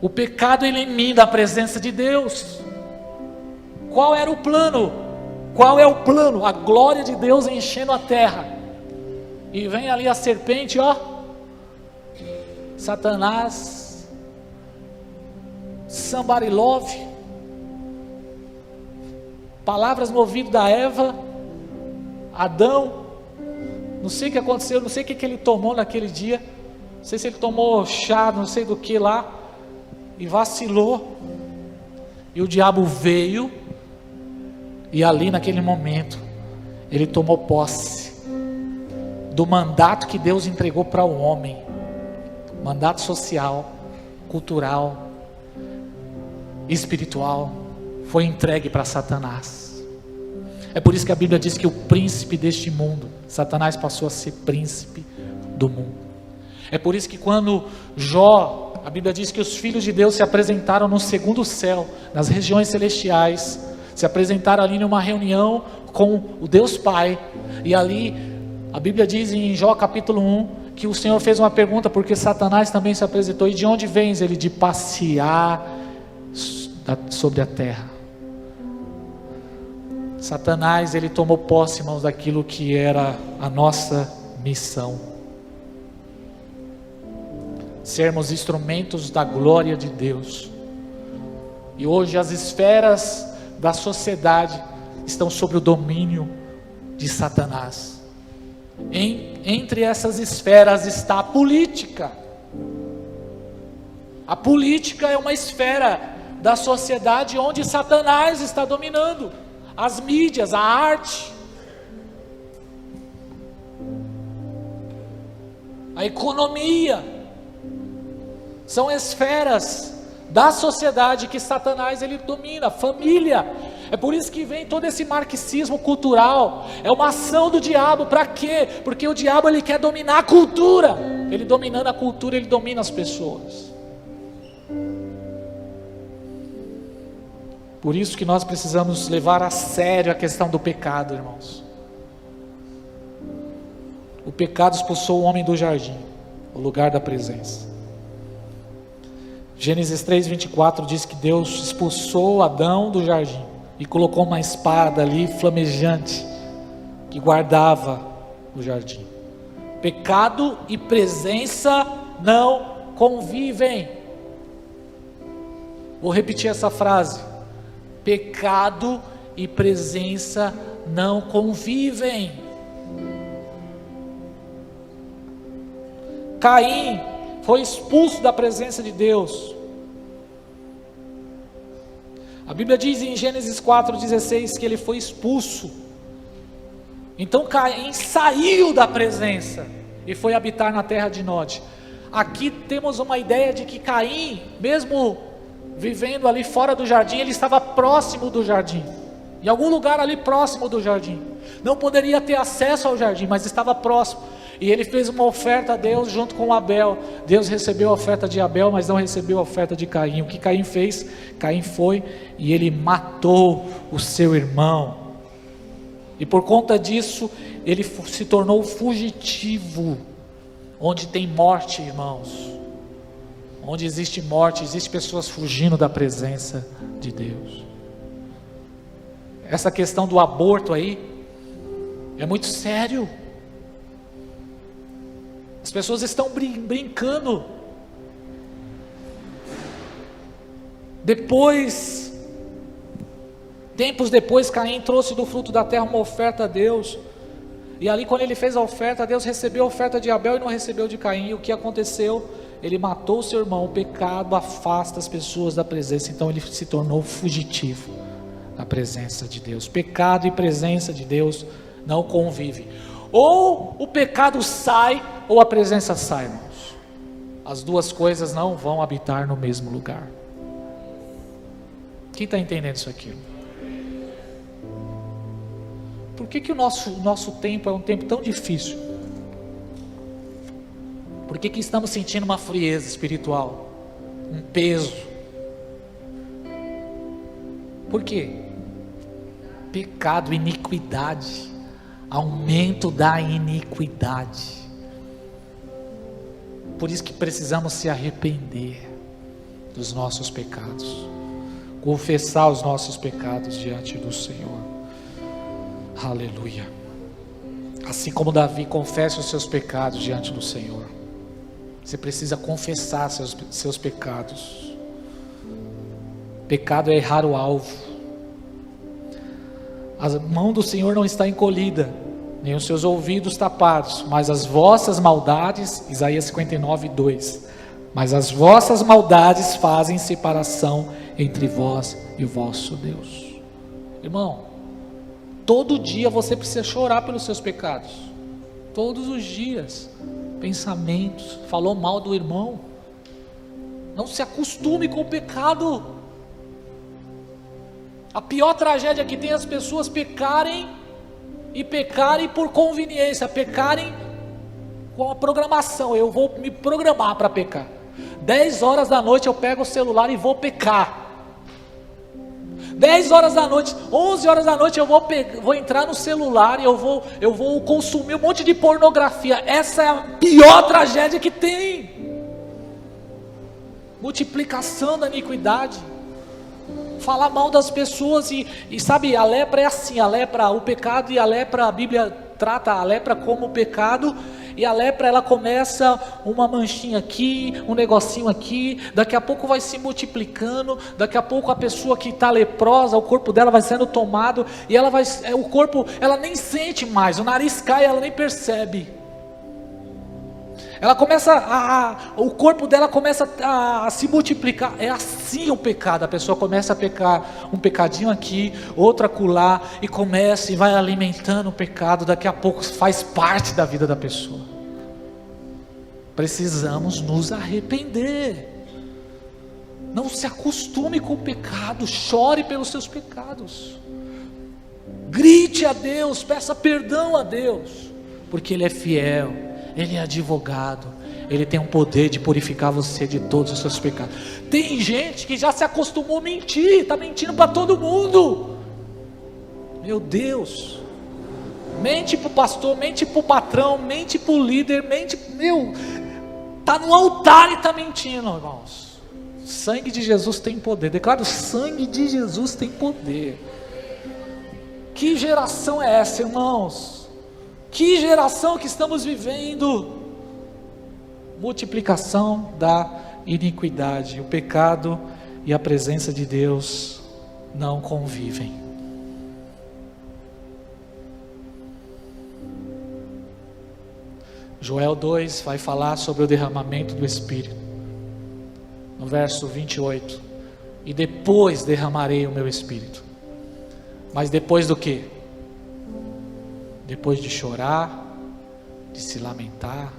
Speaker 1: O pecado elimina a presença de Deus. Qual era o plano? Qual é o plano? A glória de Deus enchendo a terra. E vem ali a serpente, ó. Satanás. Somebody love. Palavras no ouvido da Eva. Adão. Não sei o que aconteceu, não sei o que ele tomou naquele dia. Não sei se ele tomou chá, não sei do que lá. E vacilou. E o diabo veio. E ali naquele momento, ele tomou posse do mandato que Deus entregou para o homem. Mandato social, cultural, espiritual. Foi entregue para Satanás. É por isso que a Bíblia diz que o príncipe deste mundo, Satanás passou a ser príncipe do mundo. É por isso que quando Jó, a Bíblia diz que os filhos de Deus se apresentaram no segundo céu, nas regiões celestiais, se apresentaram ali numa reunião com o Deus Pai, e ali a Bíblia diz em Jó capítulo 1, que o Senhor fez uma pergunta, porque Satanás também se apresentou, e de onde vens? Ele: de passear sobre a terra. Satanás, ele tomou posse, irmãos, daquilo que era a nossa missão, sermos instrumentos da glória de Deus. E hoje as esferas da sociedade estão sob o domínio de Satanás. Entre essas esferas está a política. A política é uma esfera da sociedade onde Satanás está dominando. As mídias, a arte, a economia, são esferas da sociedade que Satanás ele domina. Família, é por isso que vem todo esse marxismo cultural. É uma ação do diabo. Para quê? Porque o diabo ele quer dominar a cultura. Ele dominando a cultura, ele domina as pessoas. Por isso que nós precisamos levar a sério a questão do pecado, irmãos. O pecado expulsou o homem do jardim, o lugar da presença. Gênesis 3:24 diz que Deus expulsou Adão do jardim e colocou uma espada ali flamejante que guardava o jardim. Pecado e presença não convivem. Vou repetir essa frase: pecado e presença não convivem. Caim foi expulso da presença de Deus. A Bíblia diz em Gênesis 4:16 que ele foi expulso. Então Caim saiu da presença e foi habitar na terra de Nod. Aqui temos uma ideia de que Caim, mesmo vivendo ali fora do jardim, ele estava próximo do jardim, em algum lugar ali próximo do jardim. Não poderia ter acesso ao jardim, mas estava próximo. E ele fez uma oferta a Deus junto com Abel. Deus recebeu a oferta de Abel, mas não recebeu a oferta de Caim. O que Caim fez? Caim foi e ele matou o seu irmão. E por conta disso, ele se tornou fugitivo. Onde tem morte, irmãos, onde existe morte, existem pessoas fugindo da presença de Deus. Essa questão do aborto aí é muito sério. As pessoas estão brincando. Tempos depois, Caim trouxe do fruto da terra uma oferta a Deus. E ali, quando ele fez a oferta, Deus recebeu a oferta de Abel e não recebeu de Caim. E o que aconteceu? Ele matou o seu irmão. O pecado afasta as pessoas da presença. Então ele se tornou fugitivo da presença de Deus. Pecado e presença de Deus não convivem. Ou o pecado sai, ou a presença sai, irmãos. As duas coisas não vão habitar no mesmo lugar. Quem está entendendo isso aqui? Por que o nosso tempo é um tempo tão difícil? Por que estamos sentindo uma frieza espiritual? Um peso? Por quê? pecado, iniquidade, aumento da iniquidade. Por isso que precisamos se arrepender dos nossos pecados, confessar os nossos pecados diante do Senhor. Aleluia. Assim como Davi confessa os seus pecados diante do Senhor, você precisa confessar seus pecados. Pecado é errar o alvo. A mão do Senhor não está encolhida, nem os seus ouvidos tapados, mas as vossas maldades, Isaías 59, 2, mas as vossas maldades fazem separação entre vós e o vosso Deus. Irmão, todo dia você precisa chorar pelos seus pecados, todos os dias. Pensamentos, falou mal do irmão, não se acostume com o pecado. A pior tragédia que tem é as pessoas pecarem por conveniência, pecarem com a programação. Eu vou me programar para pecar. 10 horas da noite eu pego o celular e vou pecar. 10 horas da noite, 11 horas da noite eu vou entrar no celular e eu vou consumir um monte de pornografia. Essa é a pior tragédia que tem. Multiplicação da iniquidade. Falar mal das pessoas e sabe, a lepra é assim, o pecado e a lepra, a Bíblia trata a lepra como pecado, e a lepra ela começa uma manchinha aqui, um negocinho aqui, daqui a pouco vai se multiplicando, daqui a pouco a pessoa que está leprosa, o corpo dela vai sendo tomado, e o corpo, ela nem sente mais, o nariz cai, ela nem percebe. Ela começa, o corpo dela começa a se multiplicar. É assim o pecado. A pessoa começa a pecar, um pecadinho aqui, outro acolá, e começa e vai alimentando o pecado. Daqui a pouco faz parte da vida da pessoa. Precisamos nos arrepender. Não se acostume com o pecado. Chore pelos seus pecados. Grite a Deus, peça perdão a Deus, porque Ele é fiel. Ele é advogado, Ele tem um poder de purificar você de todos os seus pecados. Tem gente que já se acostumou a mentir, está mentindo para todo mundo. Meu Deus, mente para o pastor, mente para o patrão, mente para o líder, está no altar e está mentindo, irmãos. O sangue de Jesus tem poder, declaro, o sangue de Jesus tem poder. Que geração é essa, irmãos? Que geração que estamos vivendo? Multiplicação da iniquidade. O pecado e a presença de Deus não convivem. Joel 2 vai falar sobre o derramamento do Espírito. No verso 28. E depois derramarei o meu Espírito. Mas depois do quê? Depois de chorar, de se lamentar,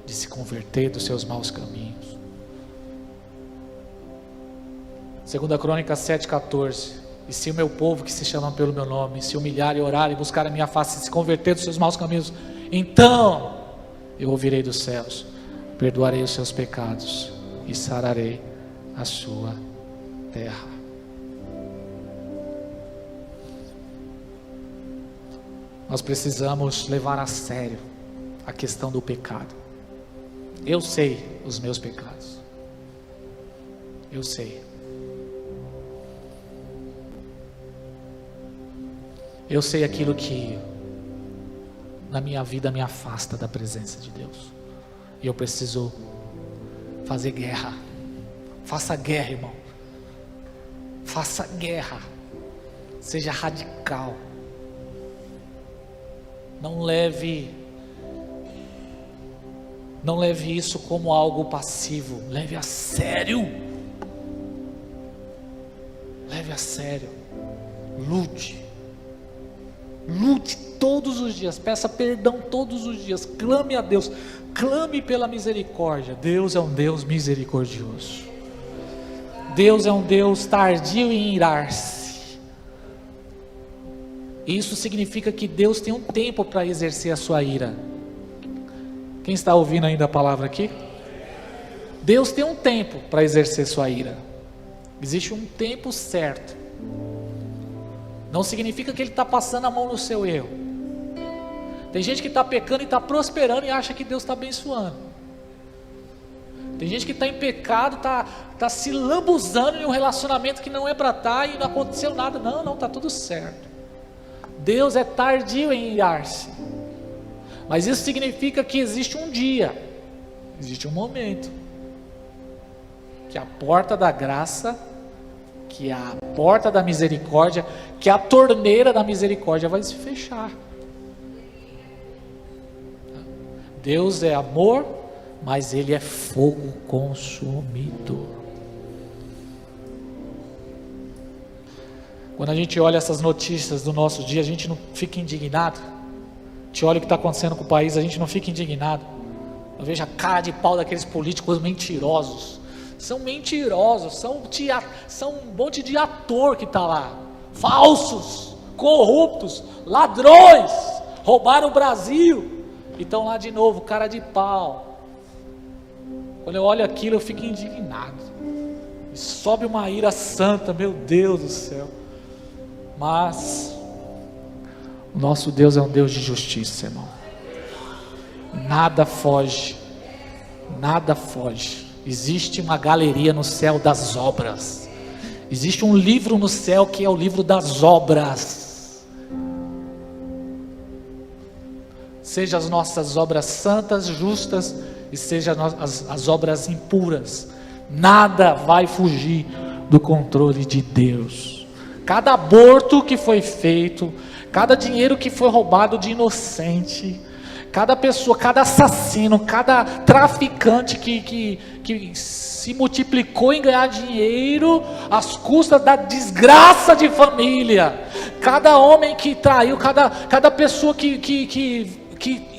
Speaker 1: de se converter dos seus maus caminhos. 2 Crônicas 7,14. E se o meu povo que se chama pelo meu nome se humilhar e orar e buscar a minha face e se converter dos seus maus caminhos, então eu ouvirei dos céus, perdoarei os seus pecados e sararei a sua terra. Nós precisamos levar a sério a questão do pecado. Eu sei os meus pecados. Eu sei. Eu sei aquilo que na minha vida me afasta da presença de Deus. E eu preciso fazer guerra. Faça guerra, irmão. Faça guerra. Seja radical. Não leve isso como algo passivo. Leve a sério. Leve a sério. Lute. Lute todos os dias. Peça perdão todos os dias. Clame a Deus. Clame pela misericórdia. Deus é um Deus misericordioso. Deus é um Deus tardio em irar-se. Isso significa que Deus tem um tempo para exercer a sua ira. Quem está ouvindo ainda a palavra aqui? Deus tem um tempo para exercer sua ira. Existe um tempo certo. Não significa que ele está passando a mão no seu erro. Tem gente que está pecando e está prosperando e acha que Deus está abençoando. Tem gente que está em pecado, está se lambuzando em um relacionamento que não é para estar e não aconteceu nada. Não, está tudo certo. Deus é tardio em irar-se. Mas isso significa que existe um dia, existe um momento, que a porta da graça, que a porta da misericórdia, que a torneira da misericórdia vai se fechar. Deus é amor, mas Ele é fogo consumidor. Quando a gente olha essas notícias do nosso dia, a gente não fica indignado. A gente olha o que está acontecendo com o país, a gente não fica indignado. Eu vejo a cara de pau daqueles políticos mentirosos. São mentirosos, são um monte de ator que está lá. Falsos, corruptos, ladrões, roubaram o Brasil. E estão lá de novo, cara de pau. Quando eu olho aquilo, eu fico indignado. E sobe uma ira santa, meu Deus do céu. Mas o nosso Deus é um Deus de justiça, irmão. Nada foge. Nada foge. Existe uma galeria no céu das obras. Existe um livro no céu que é o livro das obras. Seja as nossas obras santas, justas, e seja as obras impuras. Nada vai fugir do controle de Deus. Cada aborto que foi feito, cada dinheiro que foi roubado de inocente, cada pessoa, cada assassino, cada traficante que se multiplicou em ganhar dinheiro às custas da desgraça de família, cada homem que traiu, cada pessoa que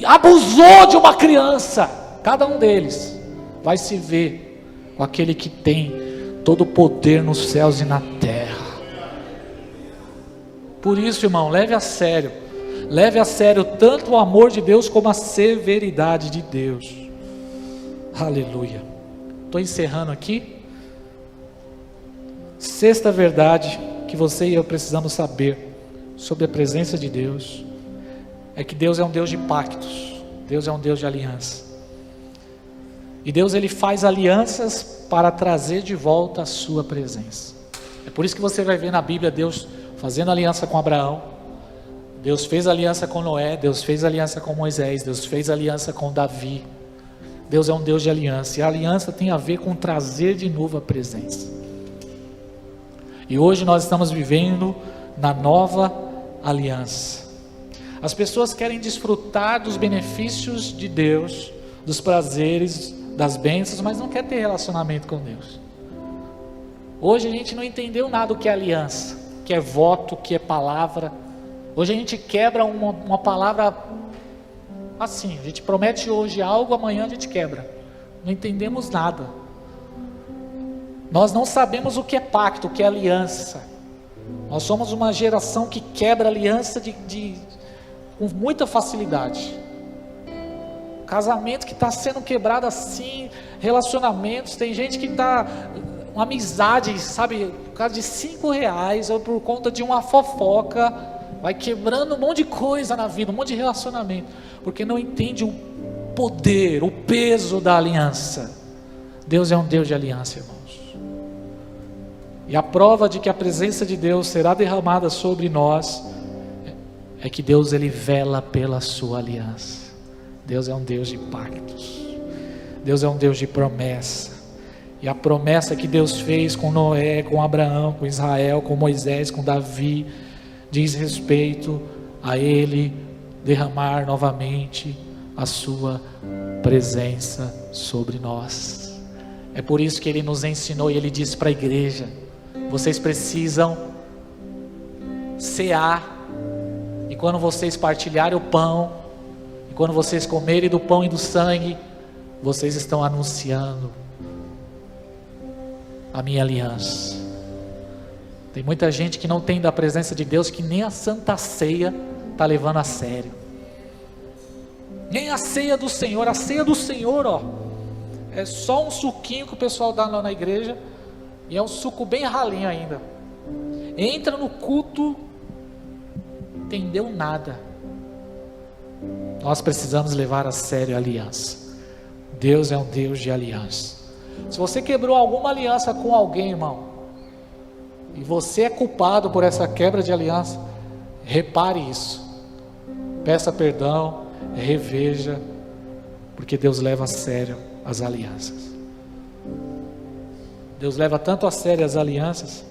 Speaker 1: abusou de uma criança, cada um deles vai se ver com aquele que tem todo o poder nos céus e na terra. Por isso, irmão, leve a sério tanto o amor de Deus como a severidade de Deus. Aleluia. Estou encerrando aqui. Sexta verdade que você e eu precisamos saber sobre a presença de Deus é que Deus é um Deus de pactos. Deus é um Deus de aliança. E Deus, Ele faz alianças para trazer de volta a sua presença. É por isso que você vai ver na Bíblia Deus fazendo aliança com Abraão. Deus fez aliança com Noé, Deus fez aliança com Moisés, Deus fez aliança com Davi. Deus é um Deus de aliança, e a aliança tem a ver com trazer de novo a presença. E hoje nós estamos vivendo na nova aliança. As pessoas querem desfrutar dos benefícios de Deus, dos prazeres, das bênçãos, mas não quer ter relacionamento com Deus. Hoje a gente não entendeu nada do que é aliança, que é voto, que é palavra. Hoje a gente quebra uma palavra assim, a gente promete hoje algo, amanhã a gente quebra. Não entendemos nada. Nós não sabemos o que é pacto, o que é aliança. Nós somos uma geração que quebra aliança com muita facilidade. Casamento que está sendo quebrado assim, relacionamentos, tem gente que está, uma amizade, sabe, por causa de R$5 ou por conta de uma fofoca, vai quebrando um monte de coisa na vida, um monte de relacionamento, porque não entende o poder, o peso da aliança. Deus é um Deus de aliança, irmãos. E a prova de que a presença de Deus será derramada sobre nós é que Deus, Ele vela pela sua aliança. Deus é um Deus de pactos. Deus é um Deus de promessa. E a promessa que Deus fez com Noé, com Abraão, com Israel, com Moisés, com Davi, diz respeito a Ele derramar novamente a sua presença sobre nós. É por isso que Ele nos ensinou e Ele disse para a igreja: vocês precisam cear, e quando vocês partilharem o pão, e quando vocês comerem do pão e do sangue, vocês estão anunciando a minha aliança. Tem muita gente que não tem da presença de Deus, que nem a Santa Ceia está levando a sério. Nem a ceia do Senhor. A ceia do Senhor, ó, é só um suquinho que o pessoal dá lá na igreja, e é um suco bem ralinho ainda. Entra no culto, entendeu nada. Nós precisamos levar a sério a aliança. Deus é um Deus de aliança. Se você quebrou alguma aliança com alguém, irmão, e você é culpado por essa quebra de aliança, repare isso, peça perdão, reveja, porque Deus leva a sério as alianças. Deus leva tanto a sério as alianças,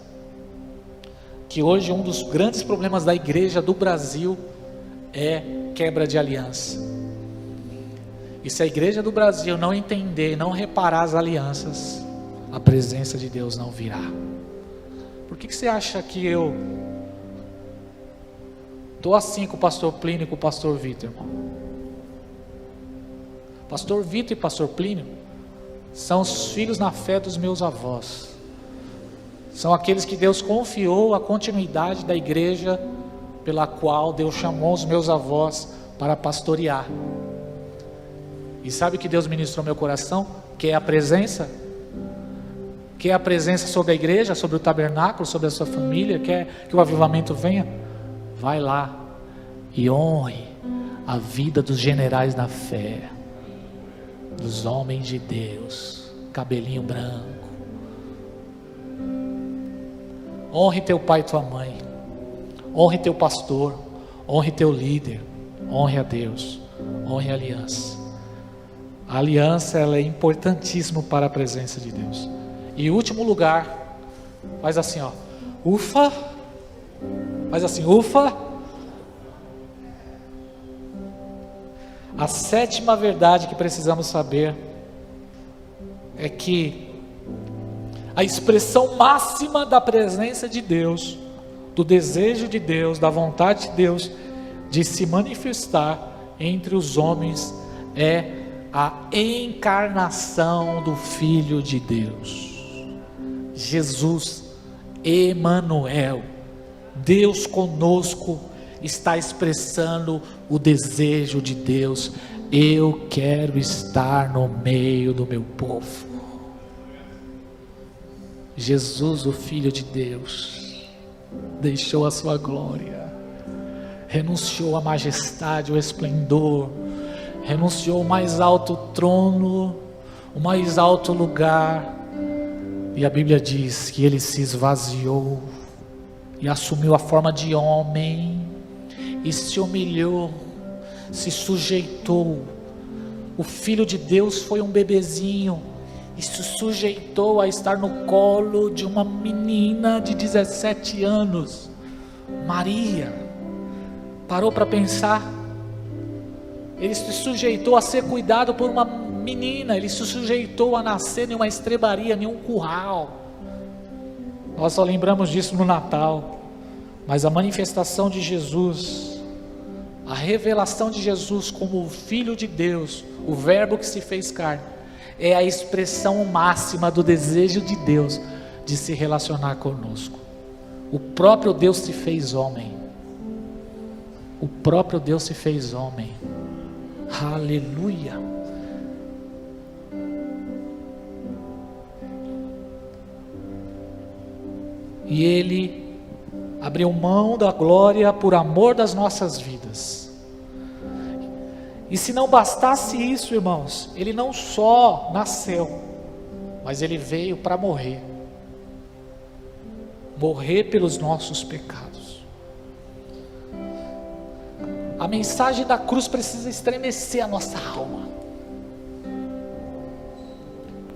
Speaker 1: que hoje um dos grandes problemas da igreja do Brasil é quebra de aliança. E se a igreja do Brasil não entender, não reparar as alianças, a presença de Deus não virá. Por que você acha que eu estou assim com o pastor Plínio e com o pastor Vitor, irmão? Pastor Vitor e pastor Plínio são os filhos na fé dos meus avós. São aqueles que Deus confiou a continuidade da igreja pela qual Deus chamou os meus avós para pastorear. E sabe o que Deus ministrou no meu coração? Que é a presença? Quer a presença sobre a igreja, sobre o tabernáculo, sobre a sua família? Quer que o avivamento venha? Vai lá e honre a vida dos generais da fé, dos homens de Deus, cabelinho branco. Honre teu pai e tua mãe, honre teu pastor, honre teu líder, honre a Deus, honre a aliança. A aliança, ela é importantíssima para a presença de Deus. E último lugar, faz assim, ó, ufa, faz assim, ufa. A sétima verdade que precisamos saber é que a expressão máxima da presença de Deus, do desejo de Deus, da vontade de Deus de se manifestar entre os homens é a encarnação do Filho de Deus. Jesus, Emanuel, Deus conosco, está expressando o desejo de Deus. Eu quero estar no meio do meu povo. Jesus, o Filho de Deus, deixou a sua glória, renunciou à majestade, ao esplendor, renunciou ao mais alto trono, o mais alto lugar, e a Bíblia diz que ele se esvaziou e assumiu a forma de homem e se humilhou, se sujeitou. O Filho de Deus foi um bebezinho e se sujeitou a estar no colo de uma menina de 17 anos, Maria. Parou para pensar? Ele se sujeitou a ser cuidado por uma menina, ele se sujeitou a nascer em uma estrebaria, em um curral. Nós só lembramos disso no Natal, mas a manifestação de Jesus, a revelação de Jesus como o Filho de Deus, o Verbo que se fez carne, é a expressão máxima do desejo de Deus de se relacionar conosco. O próprio Deus se fez homem. O próprio Deus se fez homem. Aleluia. E Ele abriu mão da glória por amor das nossas vidas. E se não bastasse isso, irmãos, Ele não só nasceu, mas Ele veio para morrer. Morrer pelos nossos pecados. A mensagem da cruz precisa estremecer a nossa alma.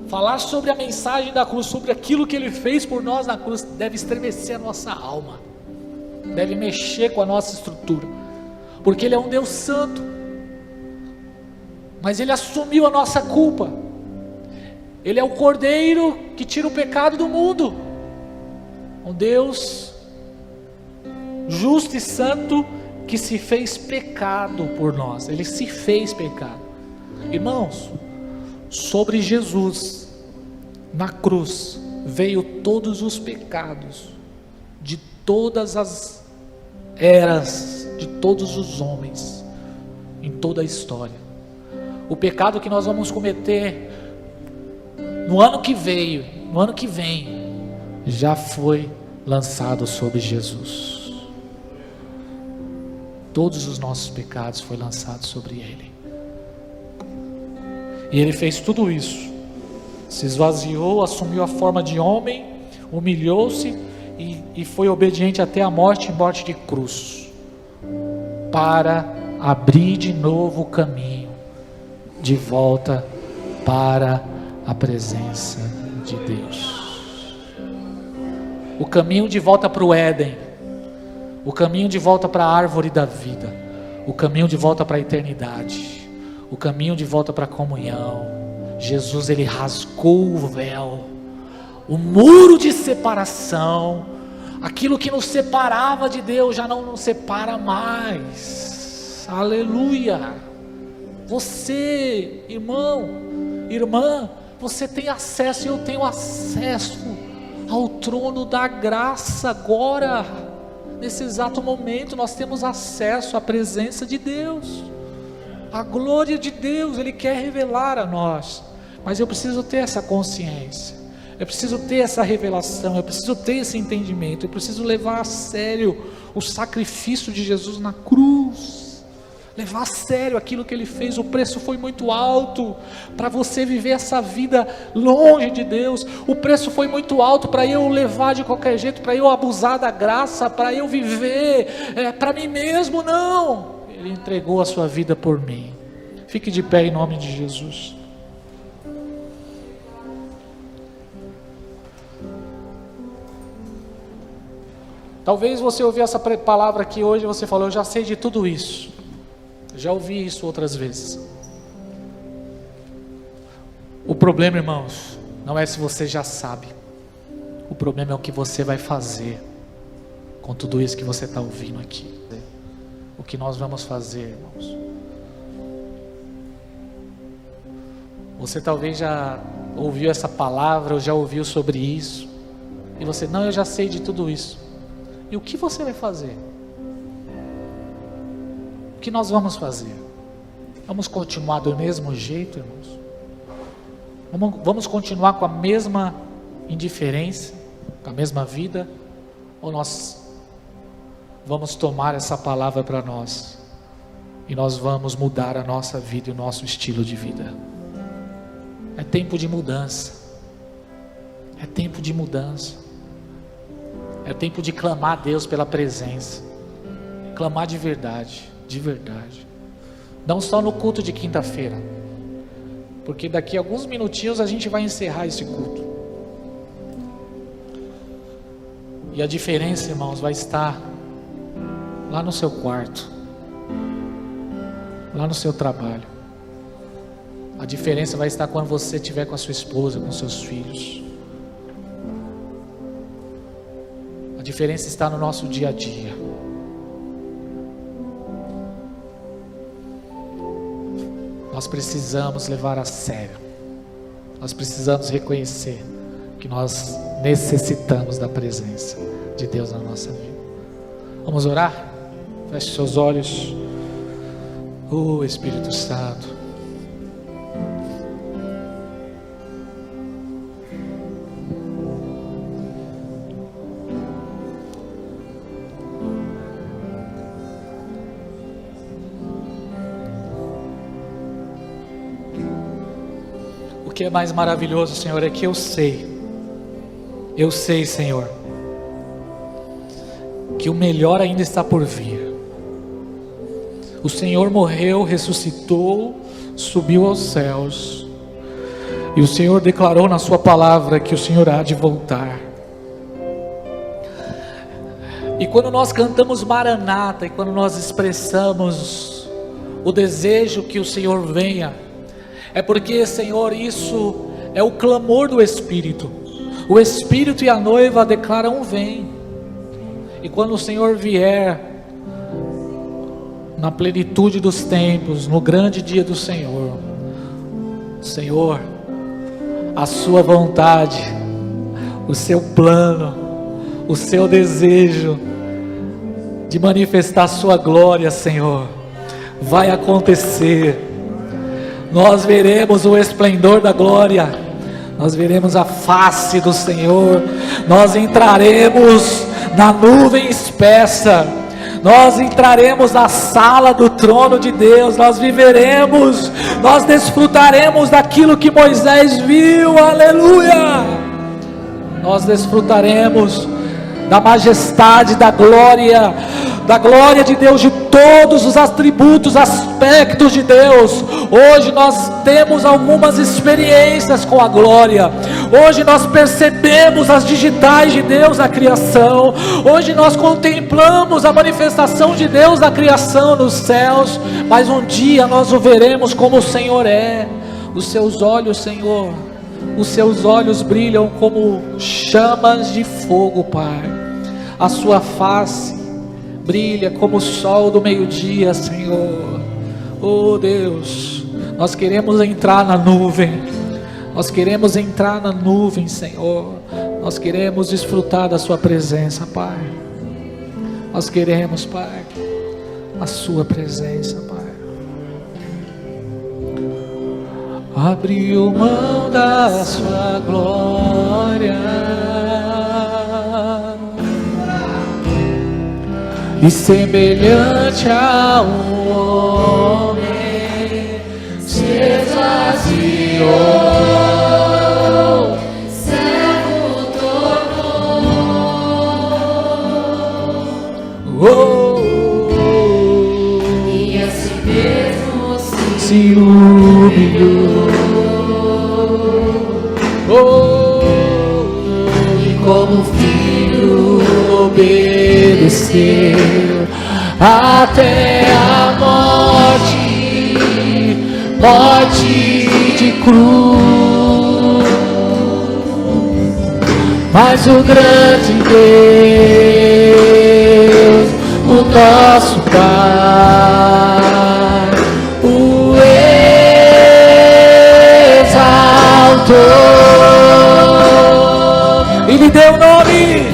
Speaker 1: Falar sobre a mensagem da cruz, sobre aquilo que Ele fez por nós na cruz, deve estremecer a nossa alma, deve mexer com a nossa estrutura, porque Ele é um Deus santo, mas Ele assumiu a nossa culpa. Ele é o Cordeiro que tira o pecado do mundo, um Deus justo e santo que se fez pecado por nós. Ele se fez pecado. Irmãos, sobre Jesus na cruz veio todos os pecados de todas as eras, de todos os homens em toda a história. O pecado que nós vamos cometer no ano que vem, já foi lançado sobre Jesus. todos os nossos pecados foi lançado sobre ele. E ele fez tudo isso, se esvaziou, assumiu a forma de homem, humilhou-se e foi obediente até a morte, morte de cruz, para abrir de novo o caminho de volta para a presença de Deus. O caminho de volta para o Éden, o caminho de volta para a árvore da vida, o caminho de volta para a eternidade, o caminho de volta para a comunhão. Jesus, ele rasgou o véu, o muro de separação, aquilo que nos separava de Deus já não nos separa mais. Aleluia! Você, irmão, irmã, você tem acesso e eu tenho acesso ao trono da graça agora. Nesse exato momento nós temos acesso à presença de Deus, a glória de Deus. Ele quer revelar a nós, mas eu preciso ter essa consciência, eu preciso ter essa revelação, eu preciso ter esse entendimento, eu preciso levar a sério o sacrifício de Jesus na cruz, levar a sério aquilo que ele fez. O preço foi muito alto para você viver essa vida longe de Deus. O preço foi muito alto para eu levar de qualquer jeito, para eu abusar da graça, para eu viver para mim mesmo. Não, ele entregou a sua vida por mim. Fique de pé em nome de Jesus. Talvez você ouviu essa palavra aqui hoje e você falou: eu já sei de tudo isso, já ouvi isso outras vezes. O problema, irmãos, não é se você já sabe, o problema é o que você vai fazer com tudo isso que você está ouvindo aqui. O que nós vamos fazer, irmãos? Você talvez já ouviu essa palavra, ou já ouviu sobre isso, e você: não, eu já sei de tudo isso. E o que você vai fazer? O que nós vamos fazer? Vamos continuar do mesmo jeito, irmãos? Vamos continuar com a mesma indiferença, com a mesma vida? Ou nós vamos tomar essa palavra para nós e nós vamos mudar a nossa vida e o nosso estilo de vida? É tempo de mudança. É tempo de mudança. É tempo de clamar a Deus pela presença, clamar de verdade, não só no culto de quinta-feira, porque daqui a alguns minutinhos a gente vai encerrar esse culto, e a diferença, irmãos, vai estar lá no seu quarto, lá no seu trabalho. A diferença vai estar quando você estiver com a sua esposa, com seus filhos. A diferença está no nosso dia a dia. Nós precisamos levar a sério. Nós precisamos reconhecer que nós necessitamos da presença de Deus na nossa vida. Vamos orar? Feche seus olhos. Espírito Santo. O que é mais maravilhoso, Senhor, é que eu sei, Senhor, que o melhor ainda está por vir. O Senhor morreu, ressuscitou, subiu aos céus, e o Senhor declarou na sua palavra que o Senhor há de voltar. E quando nós cantamos Maranata, e quando nós expressamos o desejo que o Senhor venha, é porque, Senhor, isso é o clamor do Espírito. O Espírito e a noiva declaram: vem. E quando o Senhor vier, na plenitude dos tempos, no grande dia do Senhor, Senhor, a sua vontade, o seu plano, o seu desejo de manifestar a sua glória, Senhor, vai acontecer. Nós veremos o esplendor da glória, nós veremos a face do Senhor, nós entraremos na nuvem espessa, Nós entraremos na sala do trono de Deus, nós viveremos, nós desfrutaremos daquilo que Moisés viu, aleluia. Nós desfrutaremos da majestade, da glória de Deus, de todos os atributos, aspectos de Deus. Hoje nós temos algumas experiências com a glória. Hoje nós percebemos as digitais de Deus na criação. Hoje nós contemplamos a manifestação de Deus na criação nos céus. Mas um dia nós o veremos como o Senhor é. Os seus olhos, Senhor, os seus olhos brilham como chamas de fogo, Pai. A sua face brilha como o sol do meio-dia, Senhor. Oh Deus, nós queremos entrar na nuvem. Nós queremos entrar na nuvem, Senhor. Nós queremos desfrutar da sua presença, Pai. Nós queremos, Pai, a sua presença, Pai. Abriu mão da sua glória e semelhante a um homem se esvaziou, servo tornou, e a si mesmo se humilhou, e como filho obedeceu até a morte de cruz. Mas o grande Deus, o nosso Pai, o exaltou e lhe deu o nome.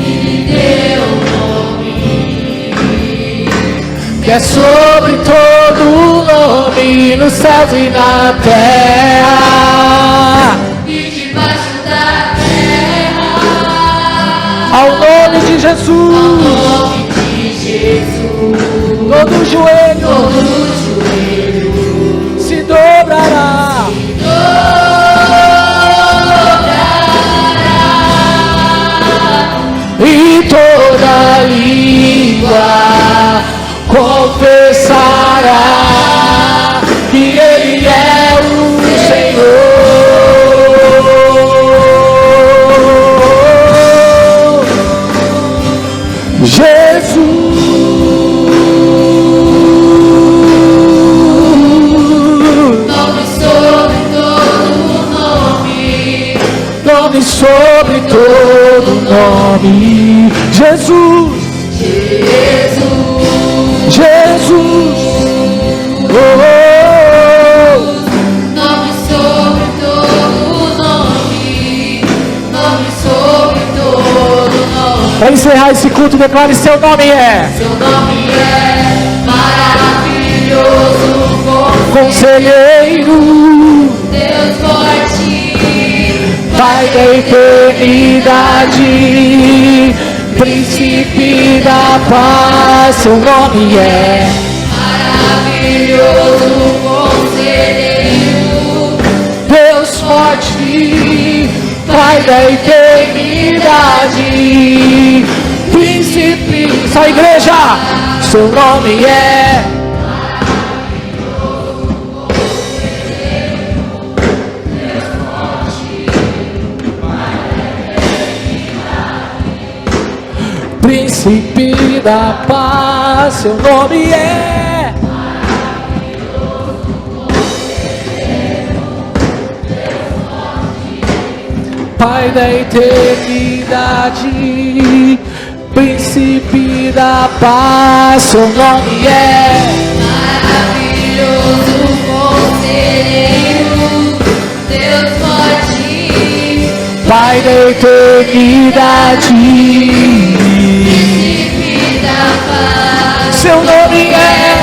Speaker 1: Que é sobre todo nome, nos céus e na terra, e debaixo da terra, ao nome de Jesus, todo joelho se dobrará, e toda língua confessará que Ele é o Senhor. Jesus, nome sobre todo nome, nome sobre todo nome. Jesus, Jesus, oh, nome sobre todo nome, nome sobre todo nome. Para encerrar esse culto, declare: seu nome é maravilhoso, conselheiro, Deus forte, Pai da eternidade, príncipe da paz. Seu nome é maravilhoso, conselheiro, Deus forte, Pai da eternidade, príncipe. Só igreja, seu nome é maravilhoso, conselheiro, Deus forte, Pai da eternidade, príncipe da paz. Seu nome é maravilhoso, conselheiro, Deus forte, Pai da eternidade, príncipe da paz. Seu nome é maravilhoso, conselheiro, Deus forte, Pai da eternidade, seu nome é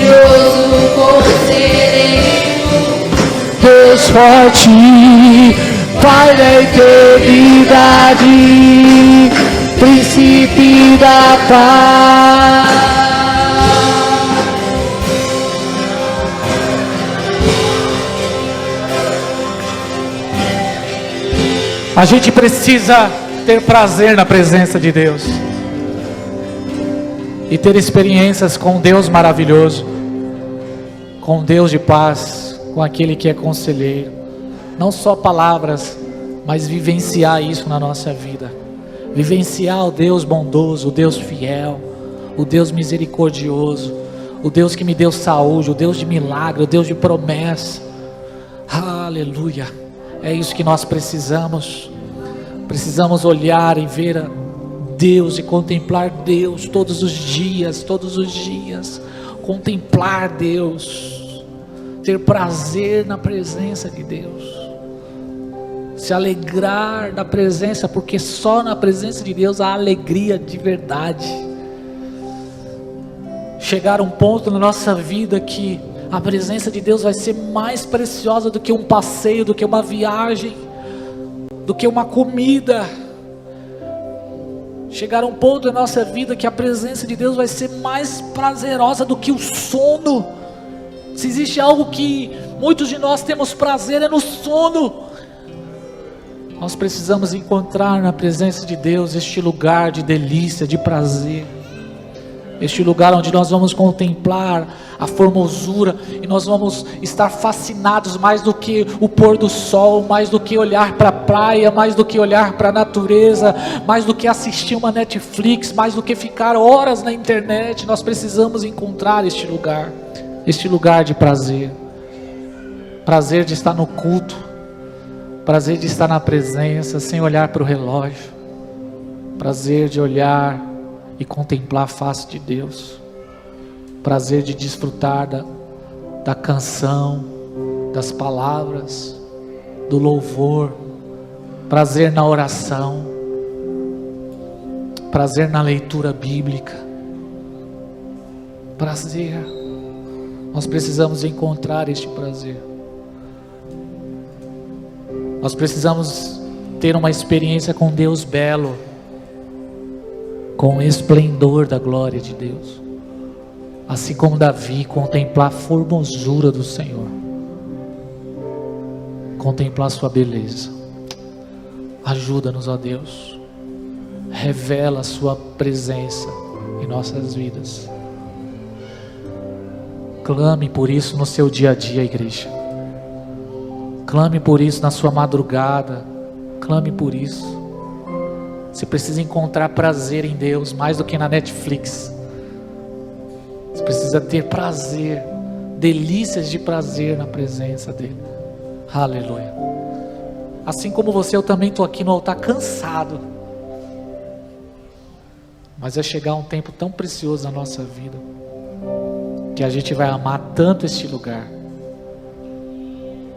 Speaker 1: maravilhoso, conselheiro, Deus forte, Pai da eternidade, Príncipe da paz. A gente precisa ter prazer na presença de Deus e ter experiências com Deus maravilhoso, com Deus de paz, com aquele que é conselheiro. Não só palavras, mas vivenciar isso na nossa vida. Vivenciar o Deus bondoso, o Deus fiel, o Deus misericordioso, o Deus que me deu saúde, o Deus de milagre, o Deus de promessa. Aleluia. É isso que nós precisamos. Precisamos olhar e ver a Deus e contemplar Deus todos os dias, contemplar Deus, ter prazer na presença de Deus, se alegrar na presença, porque só na presença de Deus há alegria de verdade. Chegar a um ponto na nossa vida que a presença de Deus vai ser mais preciosa do que um passeio, do que uma viagem, do que uma comida. Chegar a um ponto na nossa vida que a presença de Deus vai ser mais prazerosa do que o sono. Se existe algo que muitos de nós temos prazer, é no sono. Nós precisamos encontrar na presença de Deus este lugar de delícia, de prazer, este lugar onde nós vamos contemplar a formosura e nós vamos estar fascinados mais do que o pôr do sol, mais do que olhar para a praia, mais do que olhar para a natureza, mais do que assistir uma Netflix, mais do que ficar horas na internet. Nós precisamos encontrar este lugar de prazer, prazer de estar no culto, prazer de estar na presença sem olhar para o relógio, prazer de olhar e contemplar a face de Deus, prazer de desfrutar da canção, das palavras, do louvor, prazer na oração, prazer na leitura bíblica, prazer. Nós precisamos encontrar este prazer. Nós precisamos ter uma experiência com Deus belo, com o esplendor da glória de Deus, assim como Davi, contemplar a formosura do Senhor, contemplar sua beleza. Ajuda-nos, ó Deus, revela a sua presença em nossas vidas. Clame por isso no seu dia a dia, igreja. Clame por isso na sua madrugada. Clame por isso. Você precisa encontrar prazer em Deus mais do que na Netflix. Você precisa ter prazer, delícias de prazer na presença dEle. Aleluia. Assim como você, eu também estou aqui no altar cansado. Mas vai chegar um tempo tão precioso na nossa vida, que a gente vai amar tanto este lugar,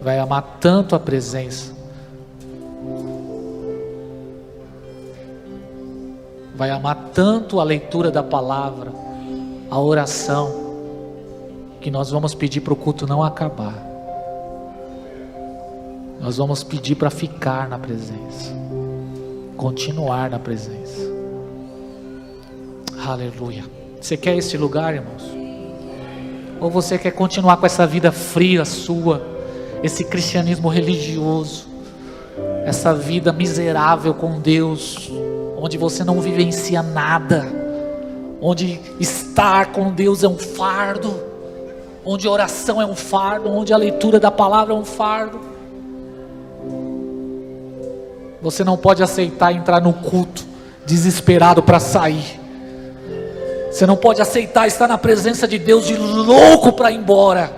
Speaker 1: vai amar tanto a presença, vai amar tanto a leitura da palavra, a oração, que nós vamos pedir para o culto não acabar. Nós vamos pedir para ficar na presença, continuar na presença. Aleluia. Você quer esse lugar, irmãos? Ou você quer continuar com essa vida fria sua, esse cristianismo religioso, essa vida miserável com Deus, onde você não vivencia nada, onde estar com Deus é um fardo, onde a oração é um fardo, onde a leitura da palavra é um fardo? Você não pode aceitar entrar no culto desesperado para sair. Você não pode aceitar estar na presença de Deus de louco para ir embora.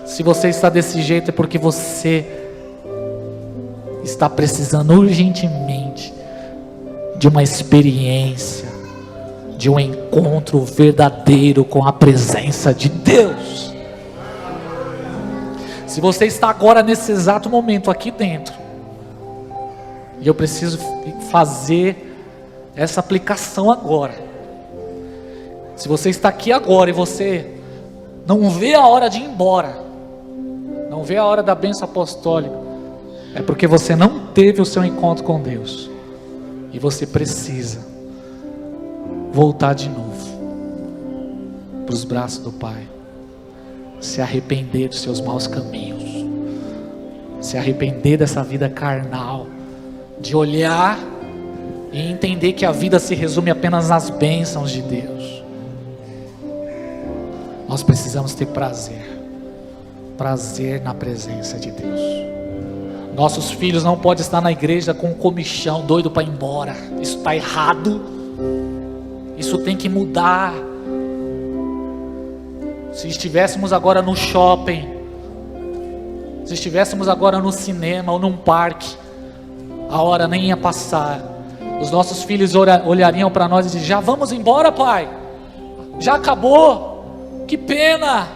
Speaker 1: Se você está desse jeito é porque você está precisando urgentemente de uma experiência, de um encontro verdadeiro com a presença de Deus. Se você está agora nesse exato momento aqui dentro, e eu preciso fazer essa aplicação agora. Se você está aqui agora e você não vê a hora de ir embora, não vê a hora da bênção apostólica, é porque você não teve o seu encontro com Deus. E você precisa voltar de novo para os braços do Pai, se arrepender dos seus maus caminhos, se arrepender dessa vida carnal, de olhar e entender que a vida se resume apenas nas bênçãos de Deus. Nós precisamos ter prazer na presença de Deus. Nossos filhos não podem estar na igreja com um comichão, doido para ir embora. Isso está errado. Isso tem que mudar. Se estivéssemos agora no shopping, se estivéssemos agora no cinema ou num parque, a hora nem ia passar. Os nossos filhos olhariam para nós e dizeriam: já vamos embora, pai? Já acabou? Que pena!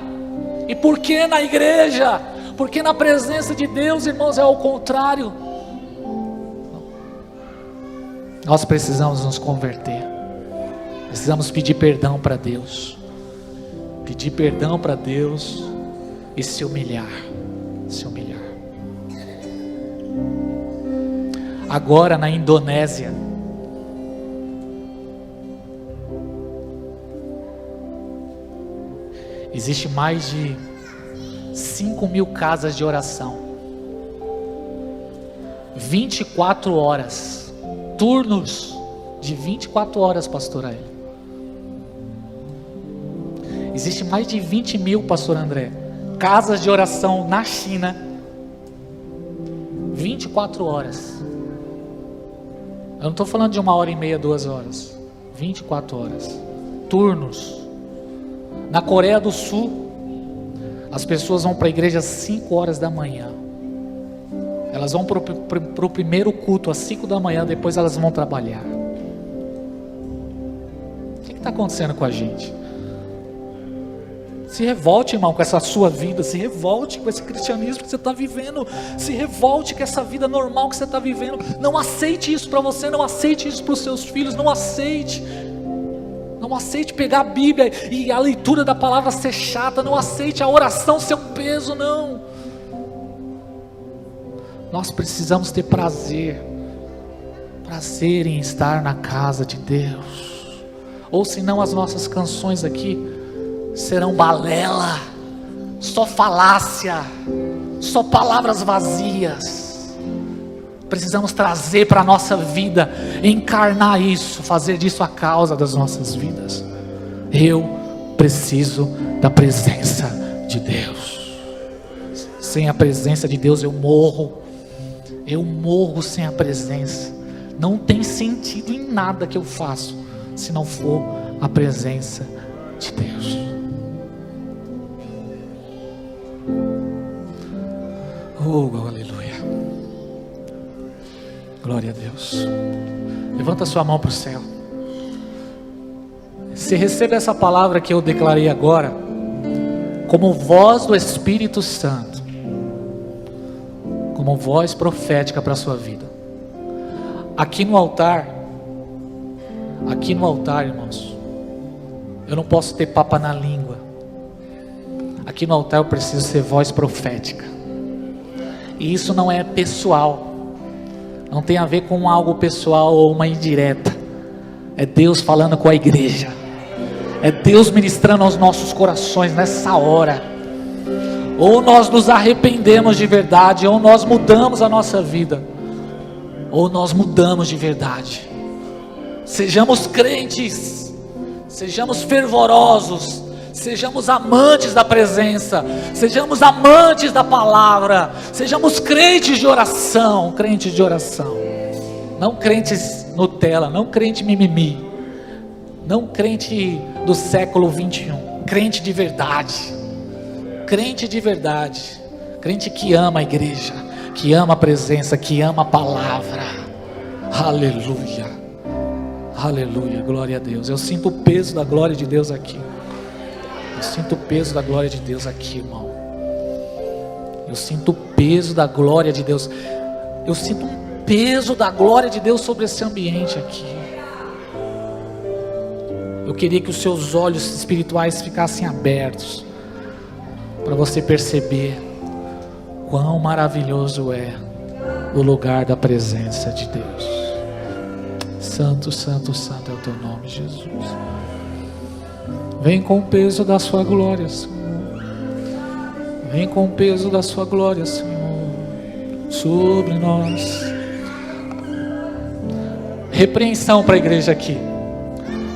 Speaker 1: E por que na igreja? Porque na presença de Deus, irmãos, é ao contrário. Nós precisamos nos converter. Precisamos pedir perdão para Deus. Pedir perdão para Deus e se humilhar. Se humilhar. Agora na Indonésia, existe mais de 5.000 casas de oração, 24 horas, turnos de 24 horas, pastor Aélio. Existe mais de 20.000, pastor André, casas de oração na China, 24 horas. Eu não estou falando de 1h30, 2 horas, 24 horas, turnos. Na Coreia do Sul, as pessoas vão para a igreja às 5 horas da manhã. Elas vão para o primeiro culto às 5 da manhã, depois elas vão trabalhar. O que está acontecendo com a gente? Se revolte, irmão, com essa sua vida. Se revolte com esse cristianismo que você está vivendo. Se revolte com essa vida normal que você está vivendo. Não aceite isso para você, não aceite isso para os seus filhos, não aceite. Não aceite pegar a Bíblia e a leitura da palavra ser chata. Não aceite a oração ser um peso, não. Nós precisamos ter prazer em estar na casa de Deus. Ou senão as nossas canções aqui serão balela, só falácia, só palavras vazias. Precisamos trazer para a nossa vida, encarnar isso, fazer disso a causa das nossas vidas. Eu preciso da presença de Deus. Sem a presença de Deus eu morro sem a presença. Não tem sentido em nada que eu faço, se não for a presença de Deus. Oh, aleluia. Glória a Deus. Levanta sua mão para o céu. Você recebe essa palavra que eu declarei agora como voz do Espírito Santo, como voz profética para a sua vida. Aqui no altar, irmãos, eu não posso ter papa na língua. Aqui no altar eu preciso ser voz profética. E isso não é pessoal. Não tem a ver com algo pessoal ou uma indireta. É Deus falando com a igreja. É Deus ministrando aos nossos corações nessa hora. Ou nós nos arrependemos de verdade, ou nós mudamos a nossa vida, ou nós mudamos de verdade. Sejamos crentes, sejamos fervorosos, sejamos amantes da presença, sejamos amantes da palavra, sejamos crentes de oração, não crentes Nutella, não crente mimimi, não crente do século 21, crente de verdade, crente que ama a igreja, que ama a presença, que ama a palavra. Aleluia, aleluia, glória a Deus. Eu sinto o peso da glória de Deus aqui. Eu sinto o peso da glória de Deus aqui, irmão. Eu sinto o peso da glória de Deus. Eu sinto um peso da glória de Deus sobre esse ambiente aqui. Eu queria que os seus olhos espirituais ficassem abertos, para você perceber quão maravilhoso é o lugar da presença de Deus. Santo, santo, santo é o teu nome, Jesus. Vem com o peso da sua glória, Senhor. Vem com o peso da sua glória, Senhor, sobre nós. Repreensão para a igreja aqui.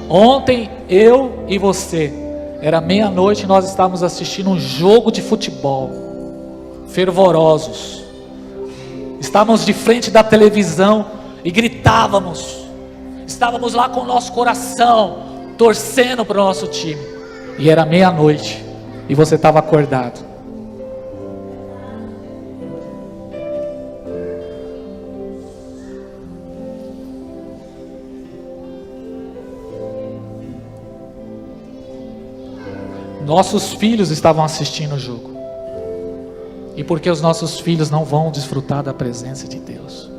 Speaker 1: Ontem eu e você, era meia-noite, nós estávamos assistindo um jogo de futebol, fervorosos. Estávamos de frente da televisão e gritávamos. Estávamos lá com o nosso coração torcendo para o nosso time. E era meia-noite e você estava acordado. Nossos filhos estavam assistindo o jogo. E por que os nossos filhos não vão desfrutar da presença de Deus?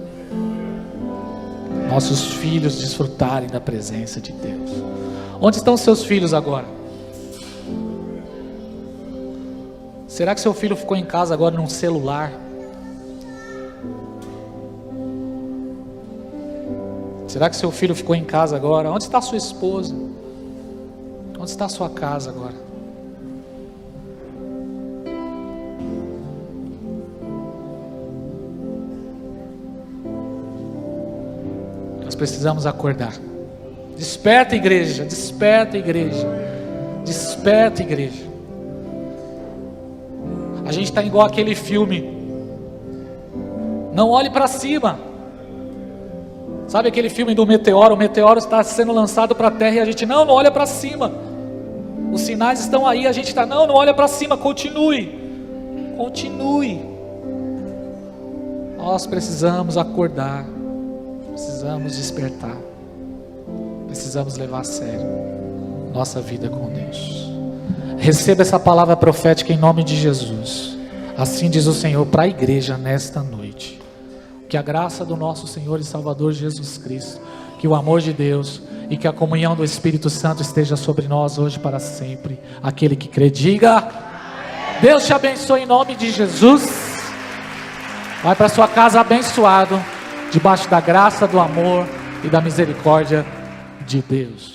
Speaker 1: Nossos filhos desfrutarem da presença de Deus. Onde estão seus filhos agora? Será que seu filho ficou em casa agora num celular? Será que seu filho ficou em casa agora? Onde está sua esposa? Onde está sua casa agora? Nós precisamos acordar. Desperta, igreja, desperta, igreja, desperta, igreja. A gente está igual aquele filme, Não Olhe para Cima. Sabe aquele filme do meteoro? O meteoro está sendo lançado para a terra e a gente não olha para cima. Os sinais estão aí, a gente está, não olha para cima, continue. Nós precisamos acordar. Precisamos despertar. Precisamos levar a sério nossa vida com Deus. Receba essa palavra profética em nome de Jesus. Assim diz o Senhor para a igreja nesta noite. Que a graça do nosso Senhor e Salvador Jesus Cristo, que o amor de Deus e que a comunhão do Espírito Santo esteja sobre nós hoje para sempre. Aquele que crê, diga: Deus te abençoe em nome de Jesus. Vai para sua casa abençoado, debaixo da graça, do amor e da misericórdia de Deus.